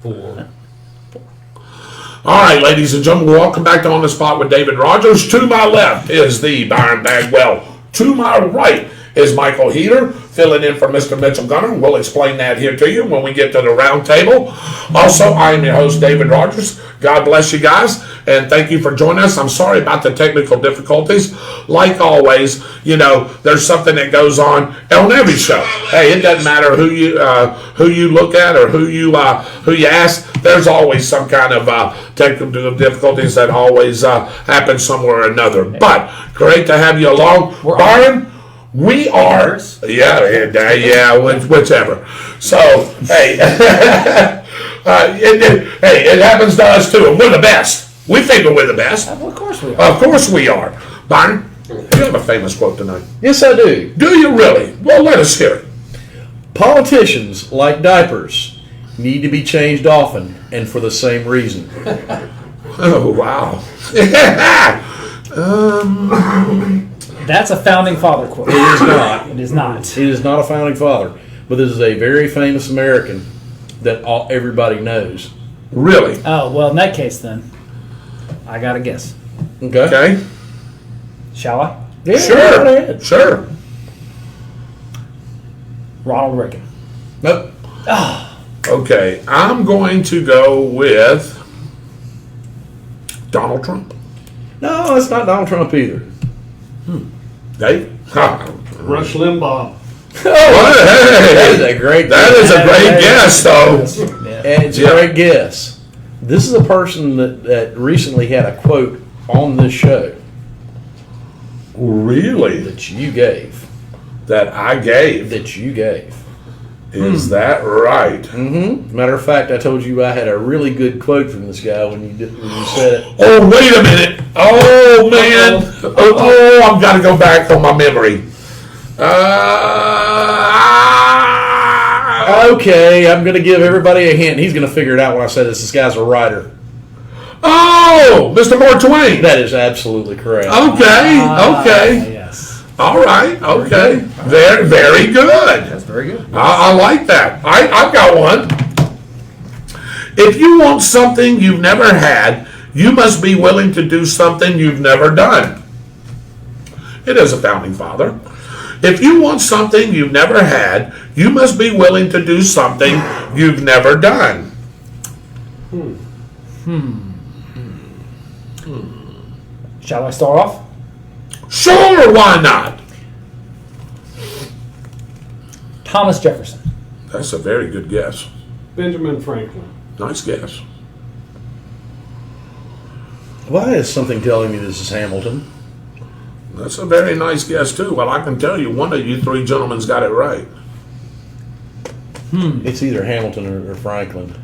4. All right, ladies and gentlemen, welcome back to On the Spot with David Rodgers. To my left is the Byron Bagwell. To my right is Michael Heater, filling in for Mr. Mitchell Gunner. We'll explain that here to you when we get to the round table. Also, I am your host, David Rodgers. God bless you guys, and thank you for joining us. I'm sorry about the technical difficulties. Like always, there's something that goes on every show. Hey, it doesn't matter who you look at or who you ask. There's always some kind of technical difficulties that always happen somewhere or another. But great to have you along, Byron. We are, whichever. So, hey, it happens to us too, and we're the best. We think we're the best. Well, of course we are. Of course we are. Byron, you have a famous quote tonight. Yes, I do. Do you really? Well, let us hear it. Politicians, like diapers, need to be changed often and for the same reason. Oh, wow. That's a founding father quote. It is not. It is not. It is not a founding father, but this is a very famous American that everybody knows. Really? Oh, well, in that case, then, I got to guess. Okay. Shall I? Yeah, Sure. Ronald Reagan. Nope. Okay, I'm going to go with Donald Trump. No, it's not Donald Trump either. Dave? Rush Limbaugh. That is a great guess, though. And it's a great guess. This is a person that recently had a quote on this show. Really? That you gave. That I gave? That you gave. Is that right? Mm-hmm. Matter of fact, I told you I had a really good quote from this guy when you said it. Oh, wait a minute. Oh, man. I've got to go back on my memory. Okay, I'm going to give everybody a hint. He's going to figure it out when I say this. This guy's a writer. Oh, Mr. Mark Twain. That is absolutely correct. Okay. Yes. All right. Okay. Very good. That's very good. I like that. I've got one. If you want something you've never had, you must be willing to do something you've never done. It is a founding father. If you want something you've never had, you must be willing to do something you've never done. Shall I start off? Sure, why not? Thomas Jefferson. That's a very good guess. Benjamin Franklin. Nice guess. Why is something telling me this is Hamilton? That's a very nice guess, too. Well, I can tell you, one of you three gentlemen's got it right. It's either Hamilton or Franklin.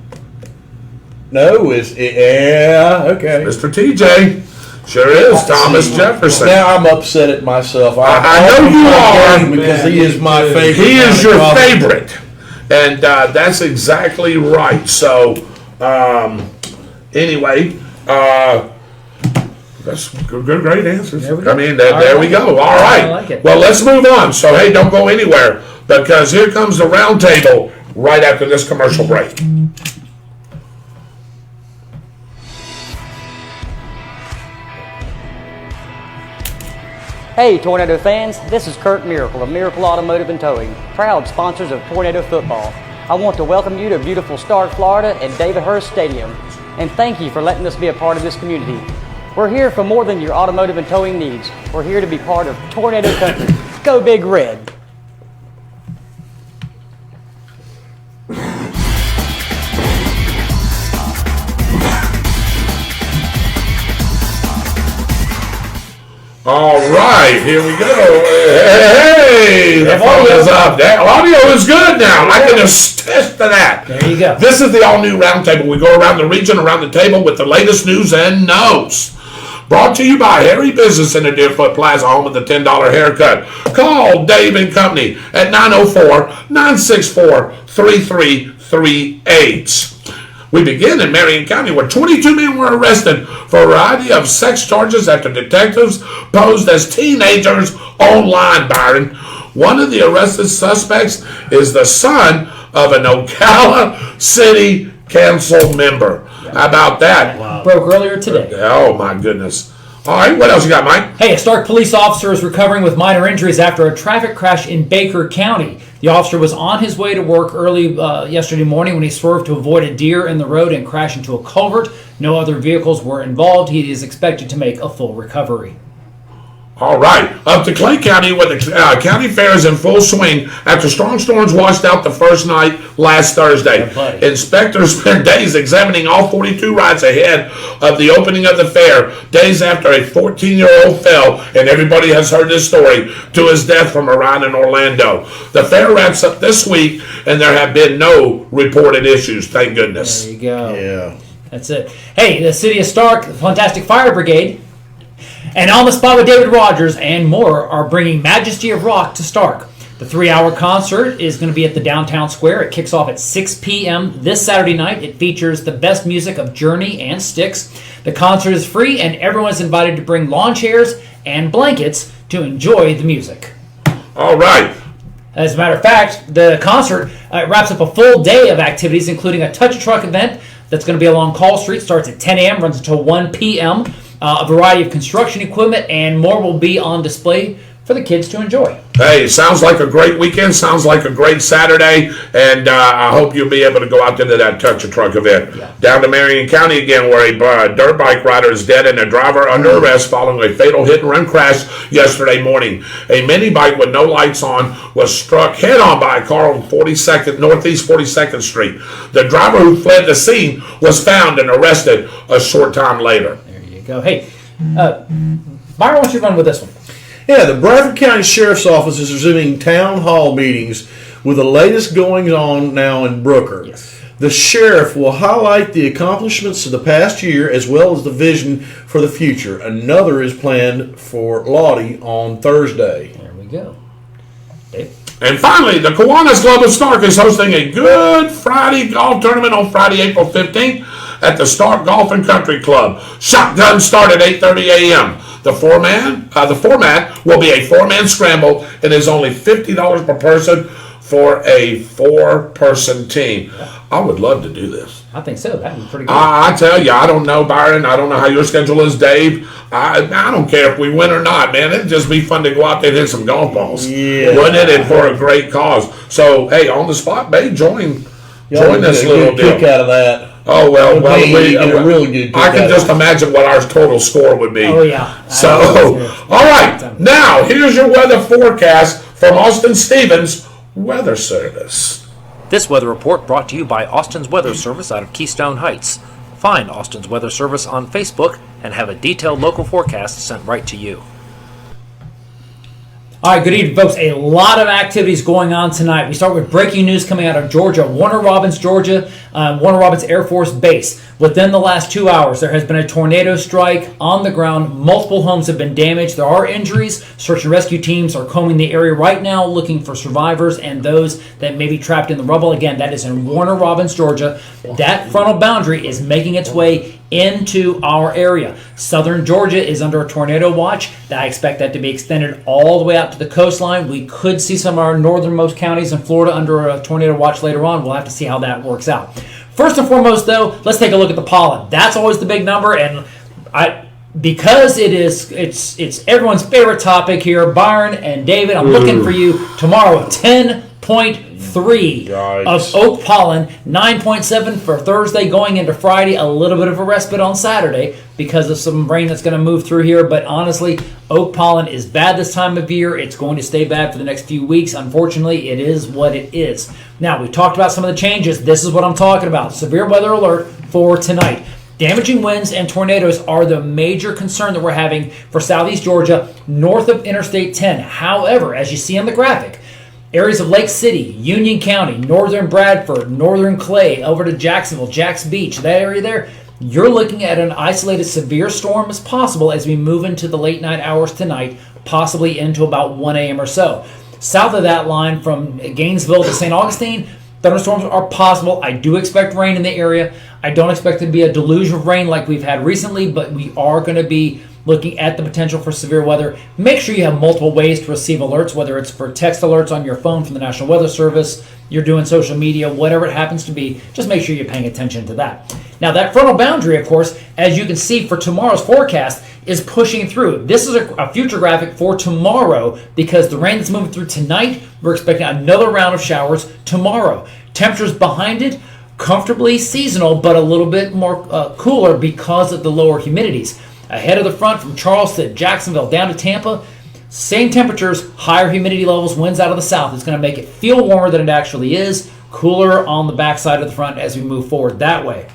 No, okay. Mr. TJ. Sure is, Thomas Jefferson. Now I'm upset at myself. I know you are. Because he is my favorite. He is your favorite. And that's exactly right. So, anyway, that's great answers. There we go. All right. I like it. Well, let's move on. So, hey, don't go anywhere because here comes the round table right after this commercial break. Hey Tornado fans, this is Kurt Miracle of Miracle Automotive and Towing, proud sponsors of Tornado Football. I want to welcome you to beautiful Stark, Florida at David Hurst Stadium, and thank you for letting us be a part of this community. We're here for more than your automotive and towing needs. We're here to be part of Tornado Country. Go Big Red! All right, here we go. Hey, the phone is up. That audio is good now. I can attest to that. There you go. This is the all-new roundtable. We go around the region, around the table with the latest news and notes. Brought to you by Harry Business in the Deerfoot Plaza, home of the $10 haircut. Call Dave and Company at 904-964-3338. We begin in Marion County, where 22 men were arrested for a variety of sex charges after detectives posed as teenagers online, Byron. One of the arrested suspects is the son of an Ocala City Council member. How about that? Broke earlier today. Oh, my goodness. All right, what else you got, Mike? Hey, a Stark police officer is recovering with minor injuries after a traffic crash in Baker County. The officer was on his way to work early yesterday morning when he swerved to avoid a deer in the road and crashed into a culvert. No other vehicles were involved. He is expected to make a full recovery. All right, up to Clay County with the county fair is in full swing after strong storms washed out the first night last Thursday. Inspectors spent days examining all 42 rides ahead of the opening of the fair, days after a 14-year-old fell, and everybody has heard this story, to his death from a ride in Orlando. The fair wraps up this week, and there have been no reported issues, thank goodness. There you go. Yeah. That's it. Hey, the City of Stark, the Fantastic Fire Brigade, and On the Spot with David Rodgers and more are bringing Majesty of Rock to Stark. The 3-hour concert is going to be at the Downtown Square. It kicks off at 6 p.m. this Saturday night. It features the best music of Journey and Styx. The concert is free, and everyone's invited to bring lawn chairs and blankets to enjoy the music. All right. As a matter of fact, the concert wraps up a full day of activities, including a Touch a Truck event that's going to be along Call Street. Starts at 10 a.m., runs until 1 p.m. A variety of construction equipment and more will be on display for the kids to enjoy. Hey, sounds like a great weekend. Sounds like a great Saturday. And I hope you'll be able to go out into that Touch a Truck event. Yeah. Down to Marion County again, where a dirt bike rider is dead and a driver under arrest following a fatal hit-and-run crash yesterday morning. A mini bike with no lights on was struck head-on by a car on Northeast 42nd Street. The driver who fled the scene was found and arrested a short time later. Go. Hey, Byron, why don't you run with this one? Yeah, the Bradford County Sheriff's Office is resuming town hall meetings with the latest goings on now in Brooker. Yes. The sheriff will highlight the accomplishments of the past year as well as the vision for the future. Another is planned for Lottie on Thursday. There we go. Dave? And finally, the Kiwanis Club of Stark is hosting a Good Friday golf tournament on Friday, April 15th at the Stark Golf and Country Club. Shotgun start at 8:30 a.m. The format will be a four-man scramble and is only $50 per person for a four-person team. I would love to do this. I think so. That'd be pretty good. I tell you, I don't know, Byron. I don't know how your schedule is, Dave. I don't care if we win or not, man. It'd just be fun to go out there and hit some golf balls. Yeah. Wouldn't it? And for a great cause. So, hey, on the spot, babe, join this little deal. Kick out of that. Oh, well, really good. I can just imagine what our total score would be. Oh, yeah. So, all right. Now, here's your weather forecast from Austin Stevens Weather Service. This weather report brought to you by Austin's Weather Service out of Keystone Heights. Find Austin's Weather Service on Facebook and have a detailed local forecast sent right to you. All right, good evening, folks. A lot of activities going on tonight. We start with breaking news coming out of Georgia, Warner Robins, Georgia, Warner Robins Air Force Base. Within the last 2 hours, there has been a tornado strike on the ground. Multiple homes have been damaged. There are injuries. Search and rescue teams are combing the area right now looking for survivors and those that may be trapped in the rubble. Again, that is in Warner Robins, Georgia. That frontal boundary is making its way into our area. Southern Georgia is under a tornado watch. I expect that to be extended all the way out to the coastline. We could see some of our northernmost counties in Florida under a tornado watch later on. We'll have to see how that works out. First and foremost, though, let's take a look at the pollen. That's always the big number, and because it's everyone's favorite topic here, Byron and David, I'm looking for you tomorrow. 10.3 of oak pollen, 9.7 for Thursday, going into Friday. A little bit of a respite on Saturday because of some rain that's going to move through here. But honestly, oak pollen is bad this time of year. It's going to stay bad for the next few weeks. Unfortunately, it is what it is. Now, we talked about some of the changes. This is what I'm talking about. Severe weather alert for tonight. Damaging winds and tornadoes are the major concern that we're having for southeast Georgia, north of Interstate 10. However, as you see on the graphic, areas of Lake City, Union County, northern Bradford, northern Clay, over to Jacksonville, Jacks Beach, that area there, you're looking at an isolated severe storm as possible as we move into the late night hours tonight, possibly into about 1 a.m. or so. South of that line from Gainesville to St. Augustine, thunderstorms are possible. I do expect rain in the area. I don't expect it to be a deluge of rain like we've had recently, but we are going to be looking at the potential for severe weather. Make sure you have multiple ways to receive alerts, whether it's for text alerts on your phone from the National Weather Service, you're doing social media, whatever it happens to be, just make sure you're paying attention to that. Now, that frontal boundary, of course, as you can see for tomorrow's forecast, is pushing through. This is a future graphic for tomorrow because the rain that's moving through tonight, we're expecting another round of showers tomorrow. Temperatures behind it, comfortably seasonal, but a little bit more cooler because of the lower humidities. Ahead of the front from Charleston, Jacksonville, down to Tampa, same temperatures, higher humidity levels, winds out of the south. It's going to make it feel warmer than it actually is, cooler on the backside of the front as we move forward that way.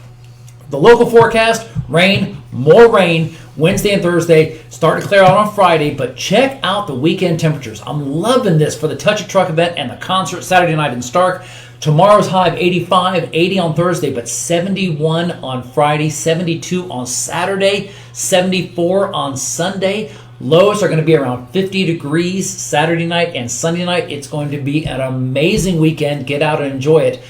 The local forecast, rain, more rain, Wednesday and Thursday, starting to clear out on Friday, but check out the weekend temperatures. I'm loving this for the Touch a Truck event and the concert Saturday night in Stark. Tomorrow's high of 85, 80 on Thursday, but 71 on Friday, 72 on Saturday, 74 on Sunday. Lows are going to be around 50 degrees Saturday night and Sunday night. It's going to be an amazing weekend. Get out and enjoy it.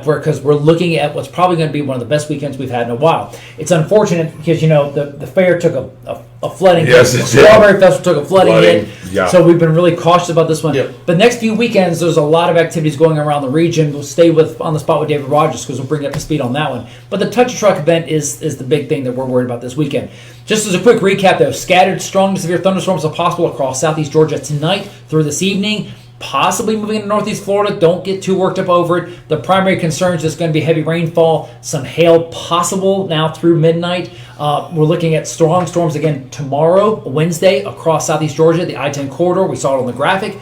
Because we're looking at what's probably going to be one of the best weekends we've had in a while. It's unfortunate because, the fair took a flooding Yes, hit. it The did. Strawberry Festival took a flooding hit. Yeah. So we've been really cautious about this one. Yep. But next few weekends, there's a lot of activities going around the region. We'll stay on the spot with David Rodgers because we'll bring you up to speed on that one. But the Touch a Truck event is the big thing that we're worried about this weekend. Just as a quick recap, though, scattered strong to severe thunderstorms are possible across southeast Georgia tonight through this evening. Possibly moving into northeast Florida. Don't get too worked up over it. The primary concern is just going to be heavy rainfall, some hail possible now through midnight. We're looking at strong storms again tomorrow, Wednesday, across southeast Georgia, the I-10 corridor. We saw it on the graphic.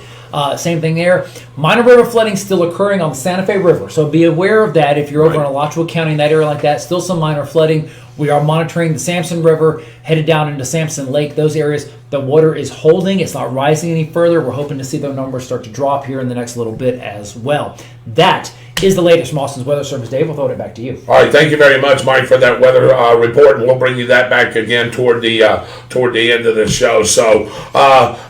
Same thing there. Minor river flooding still occurring on the Santa Fe River, so be aware of that if you're over in Alachua County, in that area like that. Still some minor flooding. We are monitoring the Sampson River, headed down into Sampson Lake. Those areas, the water is holding. It's not rising any further. We're hoping to see those numbers start to drop here in the next little bit as well. That is the latest from Austin's Weather Service. Dave, we'll throw it back to you. All right, thank you very much, Mike, for that weather report, and we'll bring you that back again toward the end of the show. So,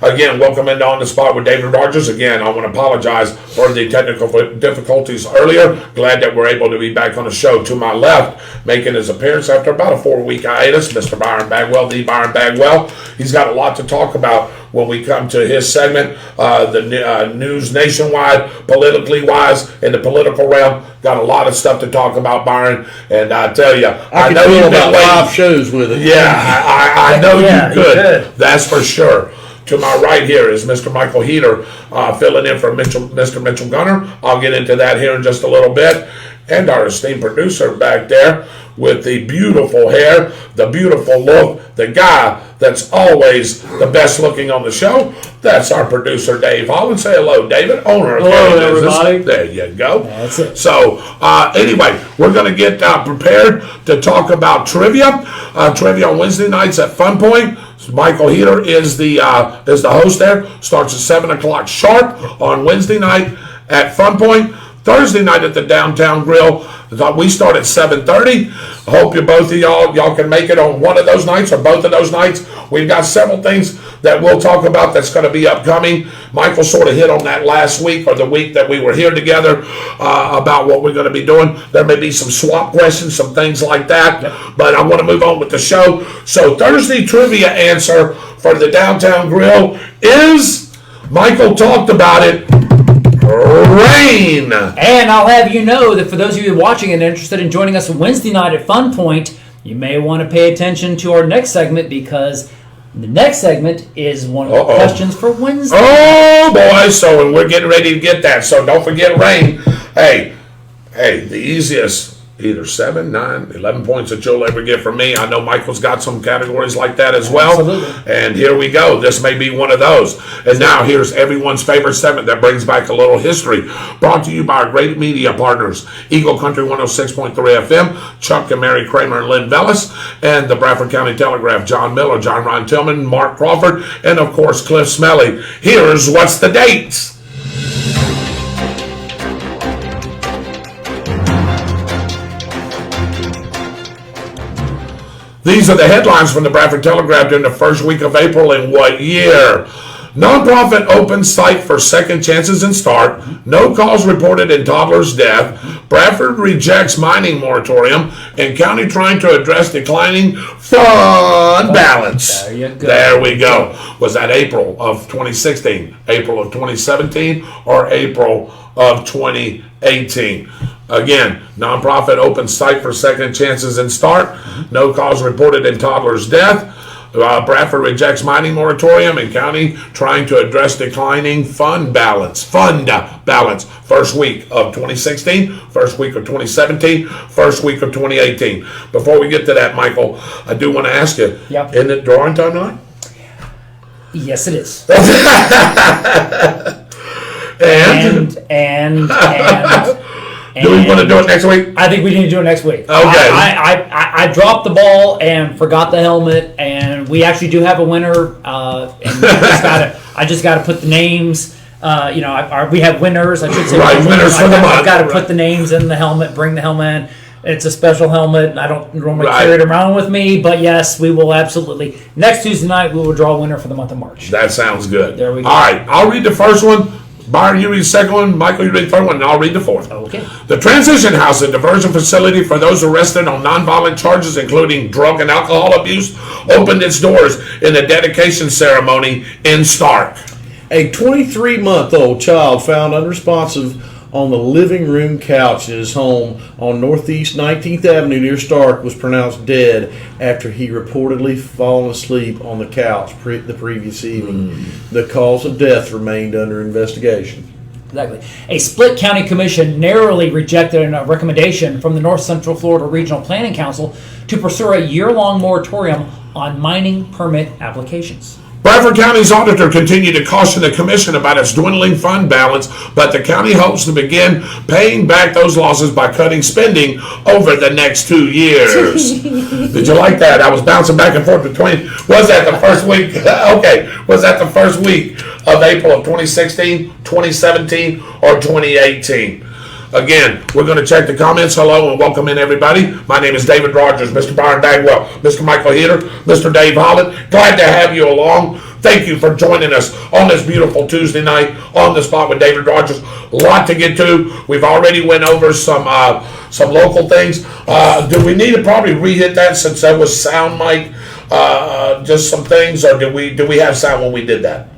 again, welcome into On the Spot with David Rodgers. Again, I want to apologize for the technical difficulties earlier. Glad that we're able to be back on the show. To my left, making his appearance after about a 4-week hiatus, Mr. Byron Bagwell, the Byron Bagwell. He's got a lot to talk about when we come to his segment, the news nationwide, politically wise, in the political realm. Got a lot of stuff to talk about, Byron. And I tell you, I know you've been about waiting. 5 shows with it. Yeah, I know Yeah, you could. you could. That's for sure. To my right here is Mr. Michael Heater, filling in for Mr. Mitchell Gunner. I'll get into that here in just a little bit. And our esteemed producer back there with the beautiful hair, the beautiful look, the guy that's always the best looking on the show. That's our producer, Dave Holland. Say hello, David, owner of Hello, Harry Business. everybody. There you go. That's it. So, anyway, we're going to get prepared to talk about trivia. Trivia on Wednesday nights at Fun Point. Michael Heater is the host there. Starts at 7 o'clock sharp on Wednesday night at Fun Point. Thursday night at the Downtown Grill. We start at 7:30. I hope you both of y'all can make it on one of those nights or both of those nights. We've got several things that we'll talk about that's going to be upcoming. Michael sort of hit on that last week or the week that we were here together about what we're going to be doing. There may be some swap questions, some things like that, but I want to move on with the show. So Thursday trivia answer for the Downtown Grill is, Michael talked about it, rain. And I'll have you know that for those of you watching and interested in joining us Wednesday night at Fun Point, you may want to pay attention to our next segment because the next segment is one of the questions for Wednesday. Oh, boy. So we're getting ready to get that. So don't forget rain. Hey, the easiest, either 7, 9, 11 points that you'll ever get from me. I know Michael's got some categories like that as well. Absolutely. And here we go. This may be one of those. And now here's everyone's favorite segment that brings back a little history. Brought to you by our great media partners, Eagle Country 106.3 FM, Chuck and Mary Kramer and Lynn Vellis, and the Bradford County Telegraph, John Miller, John Ryan Tillman, Mark Crawford, and of course Cliff Smelly. Here's what's the dates. These are the headlines from the Bradford Telegraph during the first week of April in what year? Nonprofit opens site for second chances and start. No calls reported in toddler's death. Bradford rejects mining moratorium. And county trying to address declining fund balance. There you go. There we go. Was that April of 2016, April of 2017, or April of 2018? Again, nonprofit opens site for second chances and start. No calls reported in toddler's death. Bradford rejects mining moratorium, and county trying to address declining fund balance. First week of 2016, first week of 2017, first week of 2018. Before we get to that, Michael, I do want to ask you, Yep. Isn't it drawing time tonight? Yes, it is. And And do we want to do it next week? I think we need to do it next week. Okay. I dropped the ball and forgot the helmet, and we actually do have a winner. And I just gotta put the names. We have winners. I should say Right, winners for the month. I've got to put the names in the helmet. Bring the helmet in. It's a special helmet. I don't normally carry it around with me, but yes, we will absolutely. Next Tuesday night, we will draw a winner for the month of March. That sounds good. There we go. All right, I'll read the first one. Byron, you read the second one. Michael, you read the third one, and I'll read the fourth. Okay. The transition house and diversion facility for those arrested on nonviolent charges, including drug and alcohol abuse, opened its doors in a dedication ceremony in Stark. A 23-month-old child found unresponsive on the living room couch in his home on Northeast 19th Avenue near Stark was pronounced dead after he reportedly fallen asleep on the couch the previous evening. The cause of death remained under investigation. Exactly. A split county commission narrowly rejected a recommendation from the North Central Florida Regional Planning Council to pursue a year-long moratorium on mining permit applications. Bradford County's auditor continued to caution the commission about its dwindling fund balance, but the county hopes to begin paying back those losses by cutting spending over the next 2 years. Did you like that? I was bouncing back and forth between, was that the first week? Okay. Was that the first week of April of 2016, 2017, or 2018? Again, we're going to check the comments. Hello and welcome in, everybody. My name is David Rodgers, Mr. Byron Bagwell, Mr. Michael Heater, Mr. Dave Holland. Glad to have you along. Thank you for joining us on this beautiful Tuesday night on the spot with David Rodgers. A lot to get to. We've already went over some local things. Do we need to probably re-hit that since that was sound, Mike? Just some things, or do we have sound when we did that?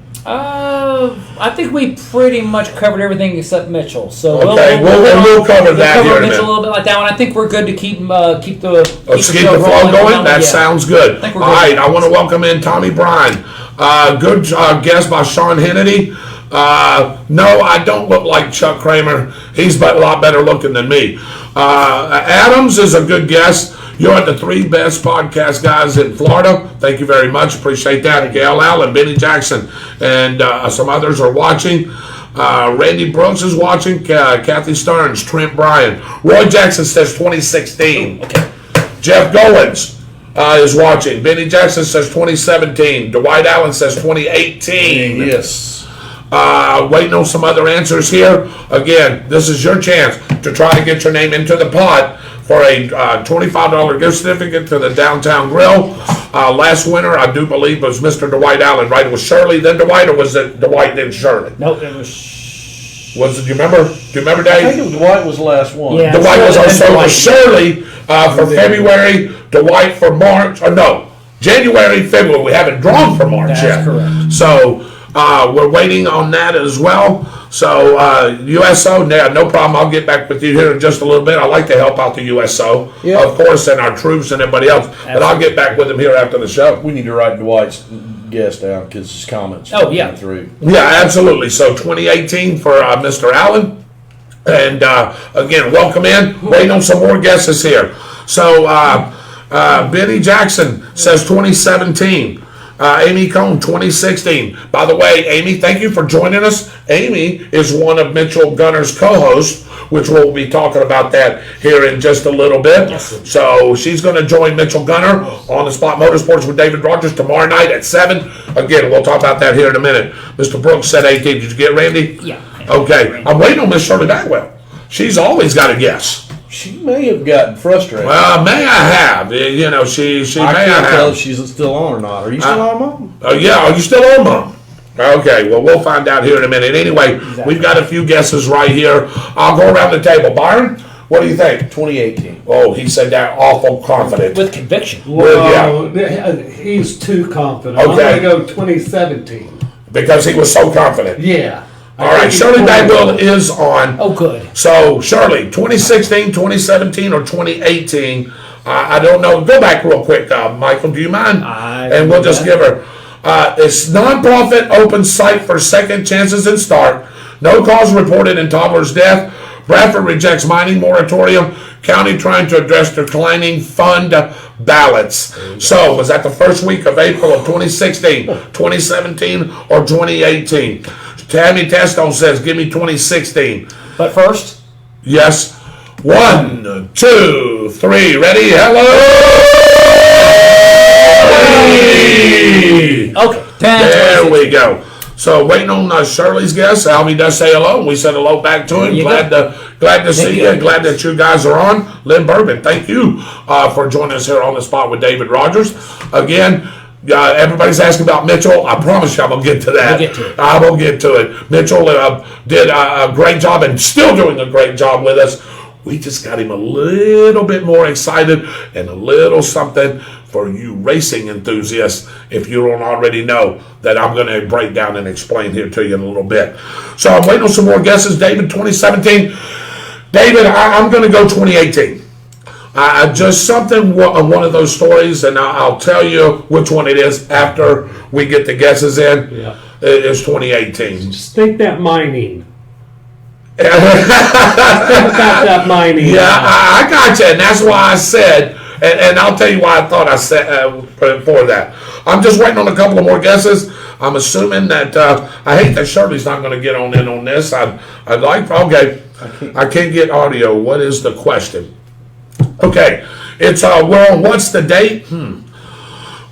I think we pretty much covered everything except Mitchell. So okay, we'll cover that here in a minute. Mitchell a little bit like that one. I think we're good to keep the flow going. That sounds good. All right, I want to welcome in Tommy Bryan. Good guest by Sean Hannity. No, I don't look like Chuck Kramer. He's a lot better looking than me. Adams is a good guest. You're the three best podcast guys in Florida. Thank you very much. Appreciate that. Gail Allen, Benny Jackson, and some others are watching. Randy Brooks is watching. Kathy Stearns, Trent Bryan. Roy Jackson says 2016. Okay. Jeff Goins is watching. Benny Jackson says 2017. Dwight Allen says 2018. Yes. Waiting on some other answers here. Again, this is your chance to try to get your name into the pot for a $25 gift certificate to the Downtown Grill. Last winner, I do believe, was Mr. Dwight Allen, right? It was Shirley, then Dwight, or was it Dwight, then Shirley? Nope, it was... Do you remember, Dave? I think Dwight was the last one. Yeah. Dwight was on, so it was Shirley for February, Dwight for March, or no, January, February. We haven't drawn for March yet. That's correct. So we're waiting on that as well. So USO, no problem. I'll get back with you here in just a little bit. I like to help out the USO, of course, and our troops and everybody else. Absolutely. But I'll get back with them here after the show. We need to write Dwight's guest down because his comments coming through. Yeah, absolutely. So 2018 for Mr. Allen. And again, welcome in. Waiting on some more guesses here. So Benny Jackson says 2017. Amy Cohn, 2016. By the way, Amy, thank you for joining us. Amy is one of Mitchell Gunner's co-hosts, which we'll be talking about that here in just a little bit. Yes. So she's going to join Mitchell Gunner on the Spot Motorsports with David Rodgers tomorrow night at 7. Again, we'll talk about that here in a minute. Mr. Brooks said 18. Did you get Randy? Yeah. Okay. I'm waiting on Miss Shirley Bagwell. She's always got a guess. She may have gotten frustrated. Well, may I have? You know, she I may can't have. tell if she's still on or not. Are you still on, Mom? Yeah, are you still on, Mom? Okay, well, we'll find out here in a minute. Anyway, we've got a few guesses right here. I'll go around the table. Byron, what do you think? 2018. Oh, he said that awful confident. With conviction. Well, he's too confident. Okay. I'm going to go 2017. Because he was so confident. Yeah. All right, Shirley Bagwell is on. Oh, good. So, Shirley, 2016, 2017, or 2018? I don't know. Go back real quick, Michael. Do you mind? And we'll just give her. It's nonprofit open site for second chances and start. No cause reported in toddler's death. Bradford rejects mining moratorium. County trying to address declining fund balance. So, was that the first week of April of 2016, 2017, or 2018? Tammy Testone says, give me 2016. But first, Yes. 1, 2, 3. Ready? Hello! okay. 10, There we go. So waiting on Shirley's guess. Albie does say hello. We said hello back to him. you Glad to see you. Glad that you guys are on. Lynn Bourbon, thank you for joining us here on the spot with David Rodgers. Again, everybody's asking about Mitchell. I promise you I'm going to get to that. We'll get to it. I will get to it. Mitchell did a great job and still doing a great job with us. We just got him a little bit more excited and a little something for you racing enthusiasts, if you don't already know, that I'm going to break down and explain here to you in a little bit. So I'm waiting on some more guesses. David, 2017. David, I'm going to go 2018. Just something on one of those stories, and I'll tell you which one it is after we get the guesses in. Yeah. It's 2018. Just think that mining. Think about that mining. Yeah, I got you, and that's why I said, and I'll tell you why I thought I said for that. I'm just waiting on a couple of more guesses. I'm assuming that I hate that Shirley's not going to get in on this. I'd like. Okay, I can't get audio. What is the question? Okay, it's we're on what's the date? We're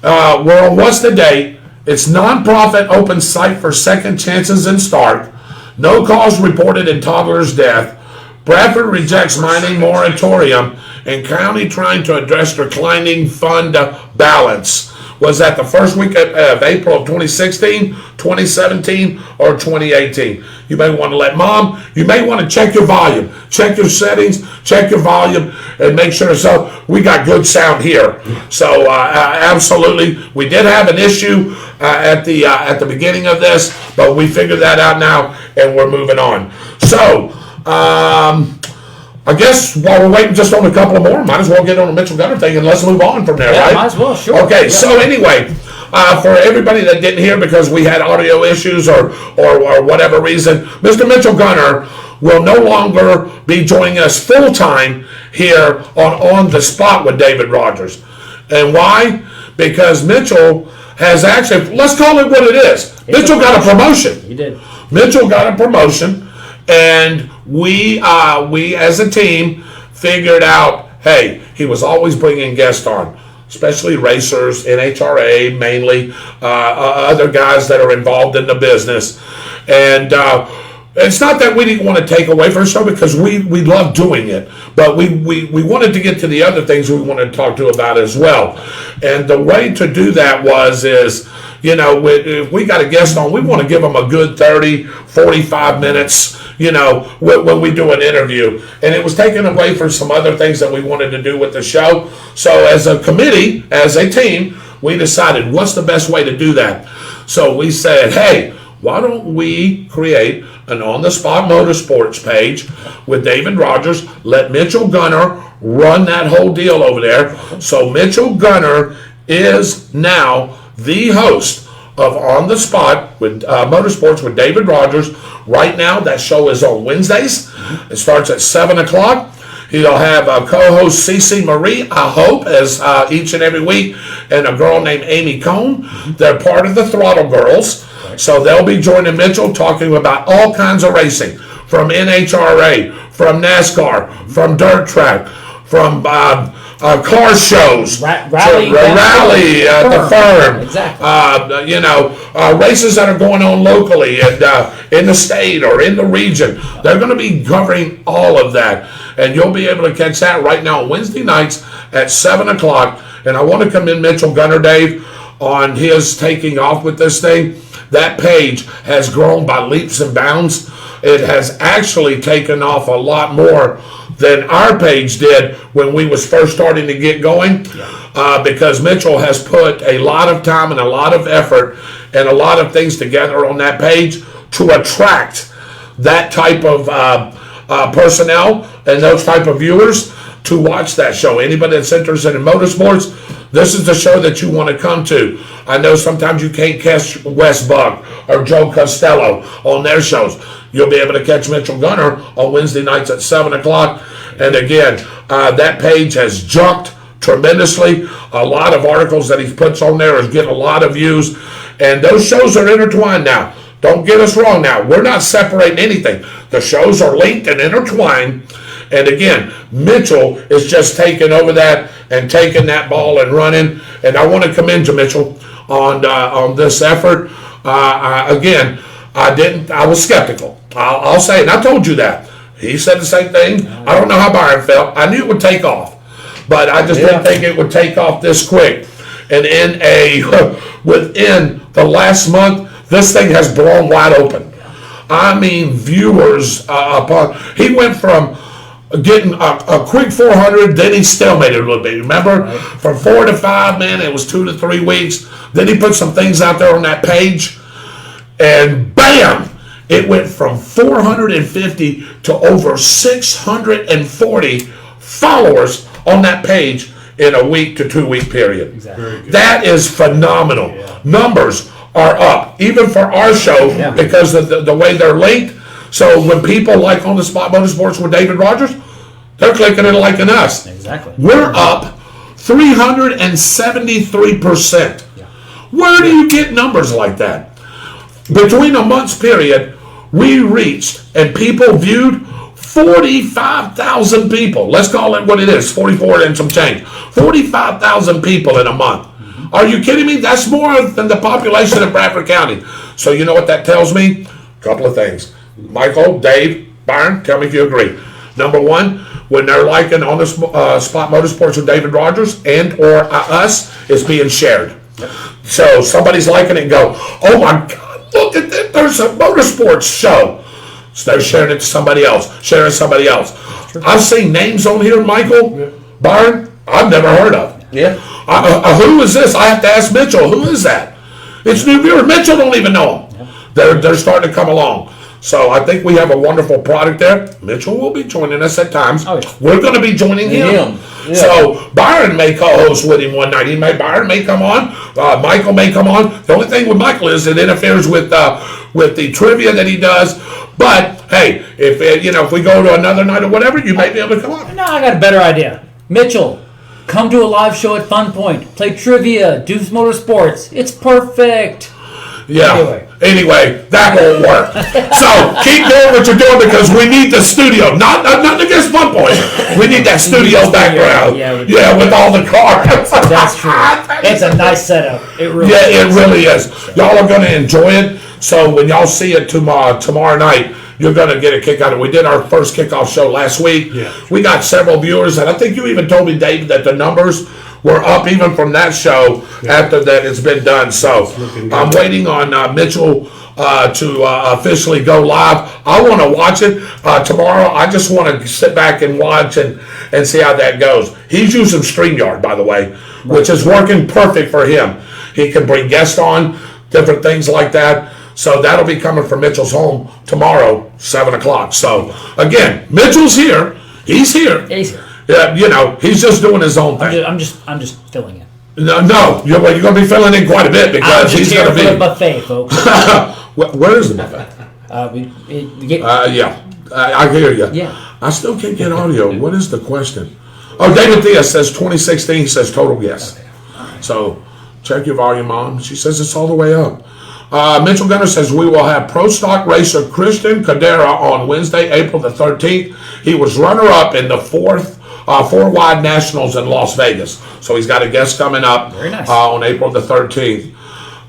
on what's the date? It's nonprofit open site for second chances and start. No cause reported in toddler's death. Bradford rejects mining moratorium, and county trying to address declining fund balance. Was that the first week of April of 2016, 2017, or 2018? You may want to you may want to check your volume, check your settings, check your volume, and make sure. So we got good sound here. So absolutely, we did have an issue at the beginning of this, but we figured that out now, and we're moving on. So I guess while we're waiting just on a couple of more, might as well get on the Mitchell Gunner thing and let's move on from there, yeah, right? might as well, sure. Okay, Yeah. so anyway, for everybody that didn't hear because we had audio issues or whatever reason, Mr. Mitchell Gunner will no longer be joining us full-time here on the spot with David Rodgers. And why? Because Mitchell has actually, let's call it what it is. Mitchell got a promotion. He did. Mitchell got a promotion, and we as a team figured out, hey, he was always bringing guests on, especially racers, NHRA mainly, other guys that are involved in the business. And it's not that we didn't want to take away from the show because we love doing it, but we wanted to get to the other things we wanted to talk to about as well. And the way to do that is, you know, if we got a guest on, we want to give them a good 30, 45 minutes, you know, when we do an interview. And it was taken away from some other things that we wanted to do with the show. So as a committee, as a team, we decided what's the best way to do that. So we said, hey, why don't we create an on-the-spot motorsports page with David Rodgers, let Mitchell Gunner run that whole deal over there. So Mitchell Gunner is now the host of On the Spot with Motorsports with David Rodgers. Right now, that show is on Wednesdays. It starts at 7 o'clock. He'll have co-host Cece Marie, I hope, as each and every week, and a girl named Amy Cohn. They're part of the Throttle Girls. So they'll be joining Mitchell talking about all kinds of racing, from NHRA, from NASCAR, from dirt track, from car shows, Rally, the firm, exactly. you know, races that are going on locally and in the state or in the region. They're going to be covering all of that, and you'll be able to catch that right now on Wednesday nights at 7 o'clock. And I want to commend Mitchell Gunner, Dave. on his taking off with this thing. That page has grown by leaps and bounds. It has actually taken off a lot more than our page did when we was first starting to get going, because Mitchell has put a lot of time and a lot of effort and a lot of things together on that page to attract that type of personnel and those type of viewers to watch that show. Anybody that's interested in motorsports, this is the show that you want to come to. I know sometimes you can't catch Wes Buck or Joe Costello on their shows. You'll be able to catch Mitchell Gunner on Wednesday nights at 7 o'clock. And again, that page has jumped tremendously. A lot of articles that he puts on there is getting a lot of views. And those shows are intertwined now. Don't get us wrong now. We're not separating anything. The shows are linked and intertwined. And again, Mitchell is just taking over that and taking that ball and running. And I want to commend you, Mitchell, on this effort. Again, I was skeptical. I'll say it. And I told you that. He said the same thing. I don't know how Byron felt. I knew it would take off, but I just didn't think it would take off this quick. And within the last month, this thing has blown wide open. I mean, viewers he went from getting a quick 400, then he stalemated a little bit. Remember, from 4 to 5, man, it was 2 to 3 weeks. Then he put some things out there on that page, and bam, it went from 450 to over 640 followers on that page in a week to 2 week period. Exactly. That is phenomenal. Yeah. Numbers are up, even for our show, because of the way they're linked. So when people like On the Spot Motorsports with David Rodgers, they're clicking and liking us. Exactly. We're up 373%. Where do you get numbers like that? Between a month's period, we reached and people viewed 45,000 people. Let's call it what it is, 44 and some change. 45,000 people in a month. Are you kidding me? That's more than the population of Bradford County. So you know what that tells me? A couple of things. Michael, Dave, Byron, tell me if you agree. Number one, when they're liking On the Spot Motorsports with David Rodgers and or us, it's being shared. So somebody's liking it and go, oh my God, look at that, there's a motorsports show. So they're sharing it to somebody else, sharing somebody else. I've seen names on here, Michael, Byron, I've never heard of. Who is this? I have to ask Mitchell, who is that? It's new viewers. Mitchell don't even know them. They're starting to come along. So I think we have a wonderful product there. Mitchell will be joining us at times. Oh, yeah. We're going to be joining him. Yeah. So Byron may co-host with him one night. Byron may come on. Michael may come on. The only thing with Michael is it interferes with the trivia that he does. But hey, if we go to another night or whatever, you may be able to come on. No, I got a better idea. Mitchell, come to a live show at Fun Point. Play trivia. Do motorsports. It's perfect. Yeah. Anyway, that won't work. So keep doing what you're doing because we need the studio. Not against Fun Point. We need that studio background. Yeah, with all the cars. That's true. It's a nice setup. It really it really is. Y'all are going to enjoy it. So when y'all see it tomorrow night, you're going to get a kick out of it. We did our first kickoff show last week. Yeah. We got several viewers, and I think you even told me, Dave, that the numbers were up even from that show after that it's been done. So I'm waiting on Mitchell to officially go live. I want to watch it tomorrow. I just want to sit back and watch and see how that goes. He's using StreamYard, by the way, which is working perfect for him. He can bring guests on, different things like that. So that'll be coming from Mitchell's home tomorrow, 7 o'clock. So again, Mitchell's here. He's here. He's here. Yeah, he's just doing his own thing. I'm just filling in. No, you're going to be filling in quite a bit because he's going to be for the buffet, folks. Where is the buffet? Yeah, I hear you. Yeah, I still can't get audio. What is the question? Oh, David Diaz says 2016. He says total yes. Okay. Right. So check your volume on. She says it's all the way up. Mitchell Gunner says we will have pro stock racer Christian Cadera on Wednesday, April the 13th. He was runner-up in the four wide nationals in Las Vegas. So he's got a guest coming up. Very nice. On April the 13th.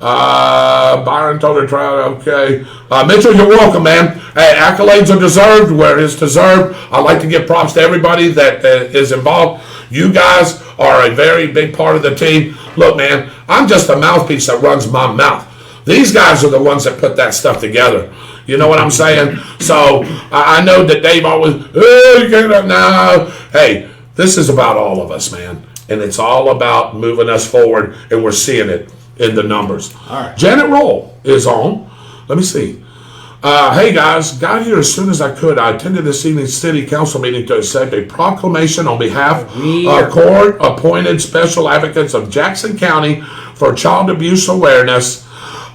Byron told her try. Okay. Mitchell, you're welcome, man. Hey, accolades are deserved where it's deserved. I'd like to give props to everybody that is involved. You guys are a very big part of the team. Look, man, I'm just a mouthpiece that runs my mouth. These guys are the ones that put that stuff together. You know what I'm saying? So I know that Dave always, you can't, no. Hey, this is about all of us, man. And it's all about moving us forward, and we're seeing it in the numbers. All right. Janet Roll is on. Let me see. Hey guys, got here as soon as I could. I attended this evening's city council meeting to accept a proclamation on behalf of court-appointed special advocates of Jackson County for Child Abuse Awareness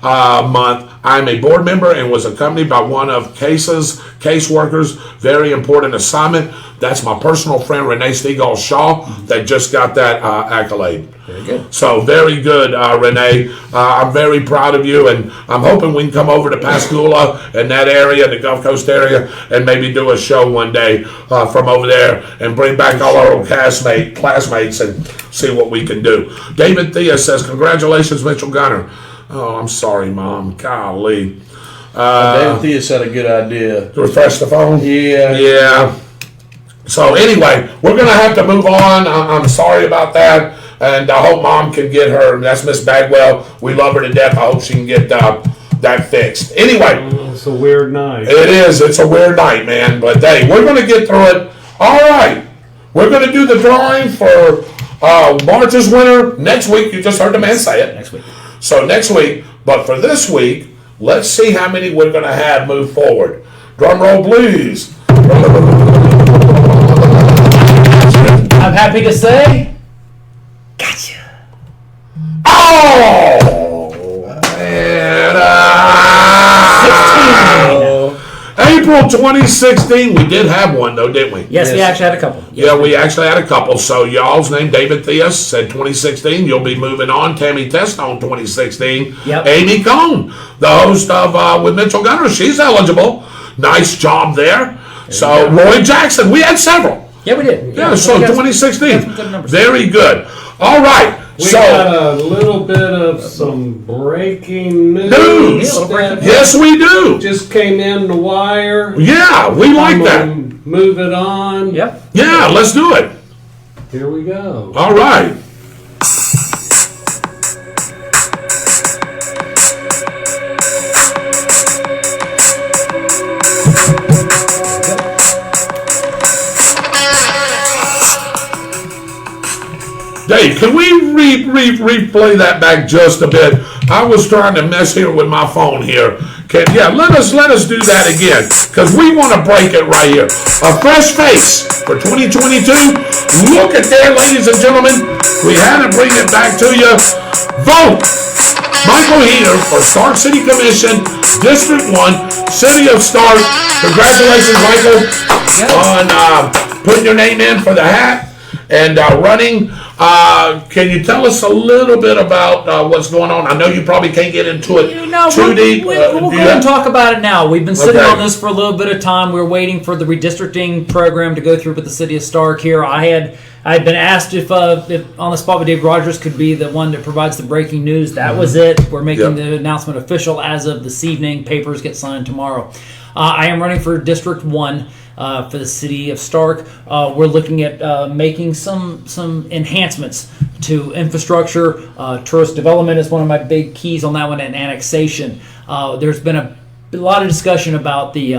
Month. I'm a board member and was accompanied by one of caseworkers. Very important assignment. That's my personal friend Renee Stegall Shaw that just got that accolade. Very good. So very good, Renee. I'm very proud of you, and I'm hoping we can come over to Pascagoula and that area, the Gulf Coast area, and maybe do a show one day from over there and bring back all our old classmates and see what we can do. David Thea says, congratulations, Mitchell Gunner. Oh, I'm sorry, Mom. Golly. David Theus had a good idea. To refresh the phone? Yeah. Yeah. So anyway, we're going to have to move on. I'm sorry about that. And I hope Mom can get her. That's Miss Bagwell. We love her to death. I hope she can get that fixed. Anyway. It's a weird night. It is. It's a weird night, man. But hey, we're going to get through it. All right. We're going to do the drawing for March's winner next week. You just heard the man say it. Next week. So next week, but for this week, let's see how many we're going to have move forward. Drum roll, please. I'm happy to say, gotcha. Oh! And, 16. April 2016. We did have one, though, didn't we? Yes, we actually had a couple. Yeah, we actually had a couple. So y'all's name, David Theus, said 2016. You'll be moving on. Tammy Testone, 2016. Yep. Amy Cohn, the host of With Mitchell Gunner, she's eligible. Nice job there. So Roy Jackson, we had several. Yeah, we did. Yeah, so we got 2016. some good numbers. Very good. All right. We So got a little bit of some breaking news. News. Yeah, a little breaking that yes, we do. just came in the wire. Yeah, we like I'm that. gonna move it on. Yep. Yeah, let's do it. Here we go. All right. Dave, can we replay that back just a bit? I was trying to mess here with my phone here. Let us do that again, because we want to break it right here. A fresh face for 2022. Look at there, ladies and gentlemen. We had to bring it back to you. Vote Michael Heater for Stark City Commission, District 1, City of Stark. Congratulations, Michael, on putting your name in for the hat and running. Can you tell us a little bit about what's going on? I know you probably can't get into it too deep. We'll go and talk about it now. We've been sitting Okay. on this for a little bit of time. We're waiting for the redistricting program to go through with the city of Stark here. I had been asked if on the spot with Dave Rodgers could be the one that provides the breaking news. That was it. We're making the announcement official as of this evening. Papers get signed tomorrow. I am running for District 1. For the city of Stark, we're looking at making some enhancements to infrastructure. Tourist development is one of my big keys on that one, and annexation. There's been a lot of discussion about the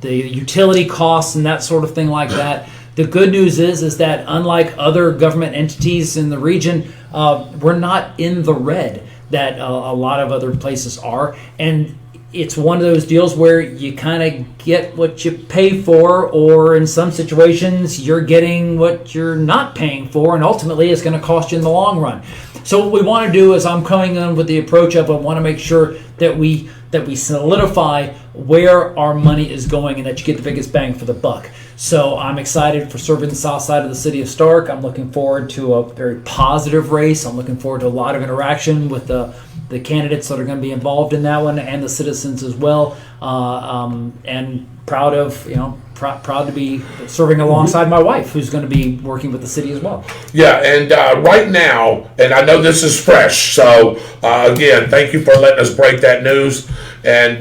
utility costs and that sort of thing like that. The good news is that unlike other government entities in the region, we're not in the red that a lot of other places are, and it's one of those deals where you kind of get what you pay for, or in some situations you're getting what you're not paying for, and ultimately it's going to cost you in the long run. So what we want to do is I'm coming in with the approach of I want to make sure that we solidify where our money is going and that you get the biggest bang for the buck. So I'm excited for serving the south side of the city of Stark. I'm looking forward to a very positive race. I'm looking forward to a lot of interaction with the candidates that are going to be involved in that one and the citizens as well. And proud to be serving alongside my wife, who's going to be working with the city as well. Yeah, and right now, and I know this is fresh, so again, thank you for letting us break that news. And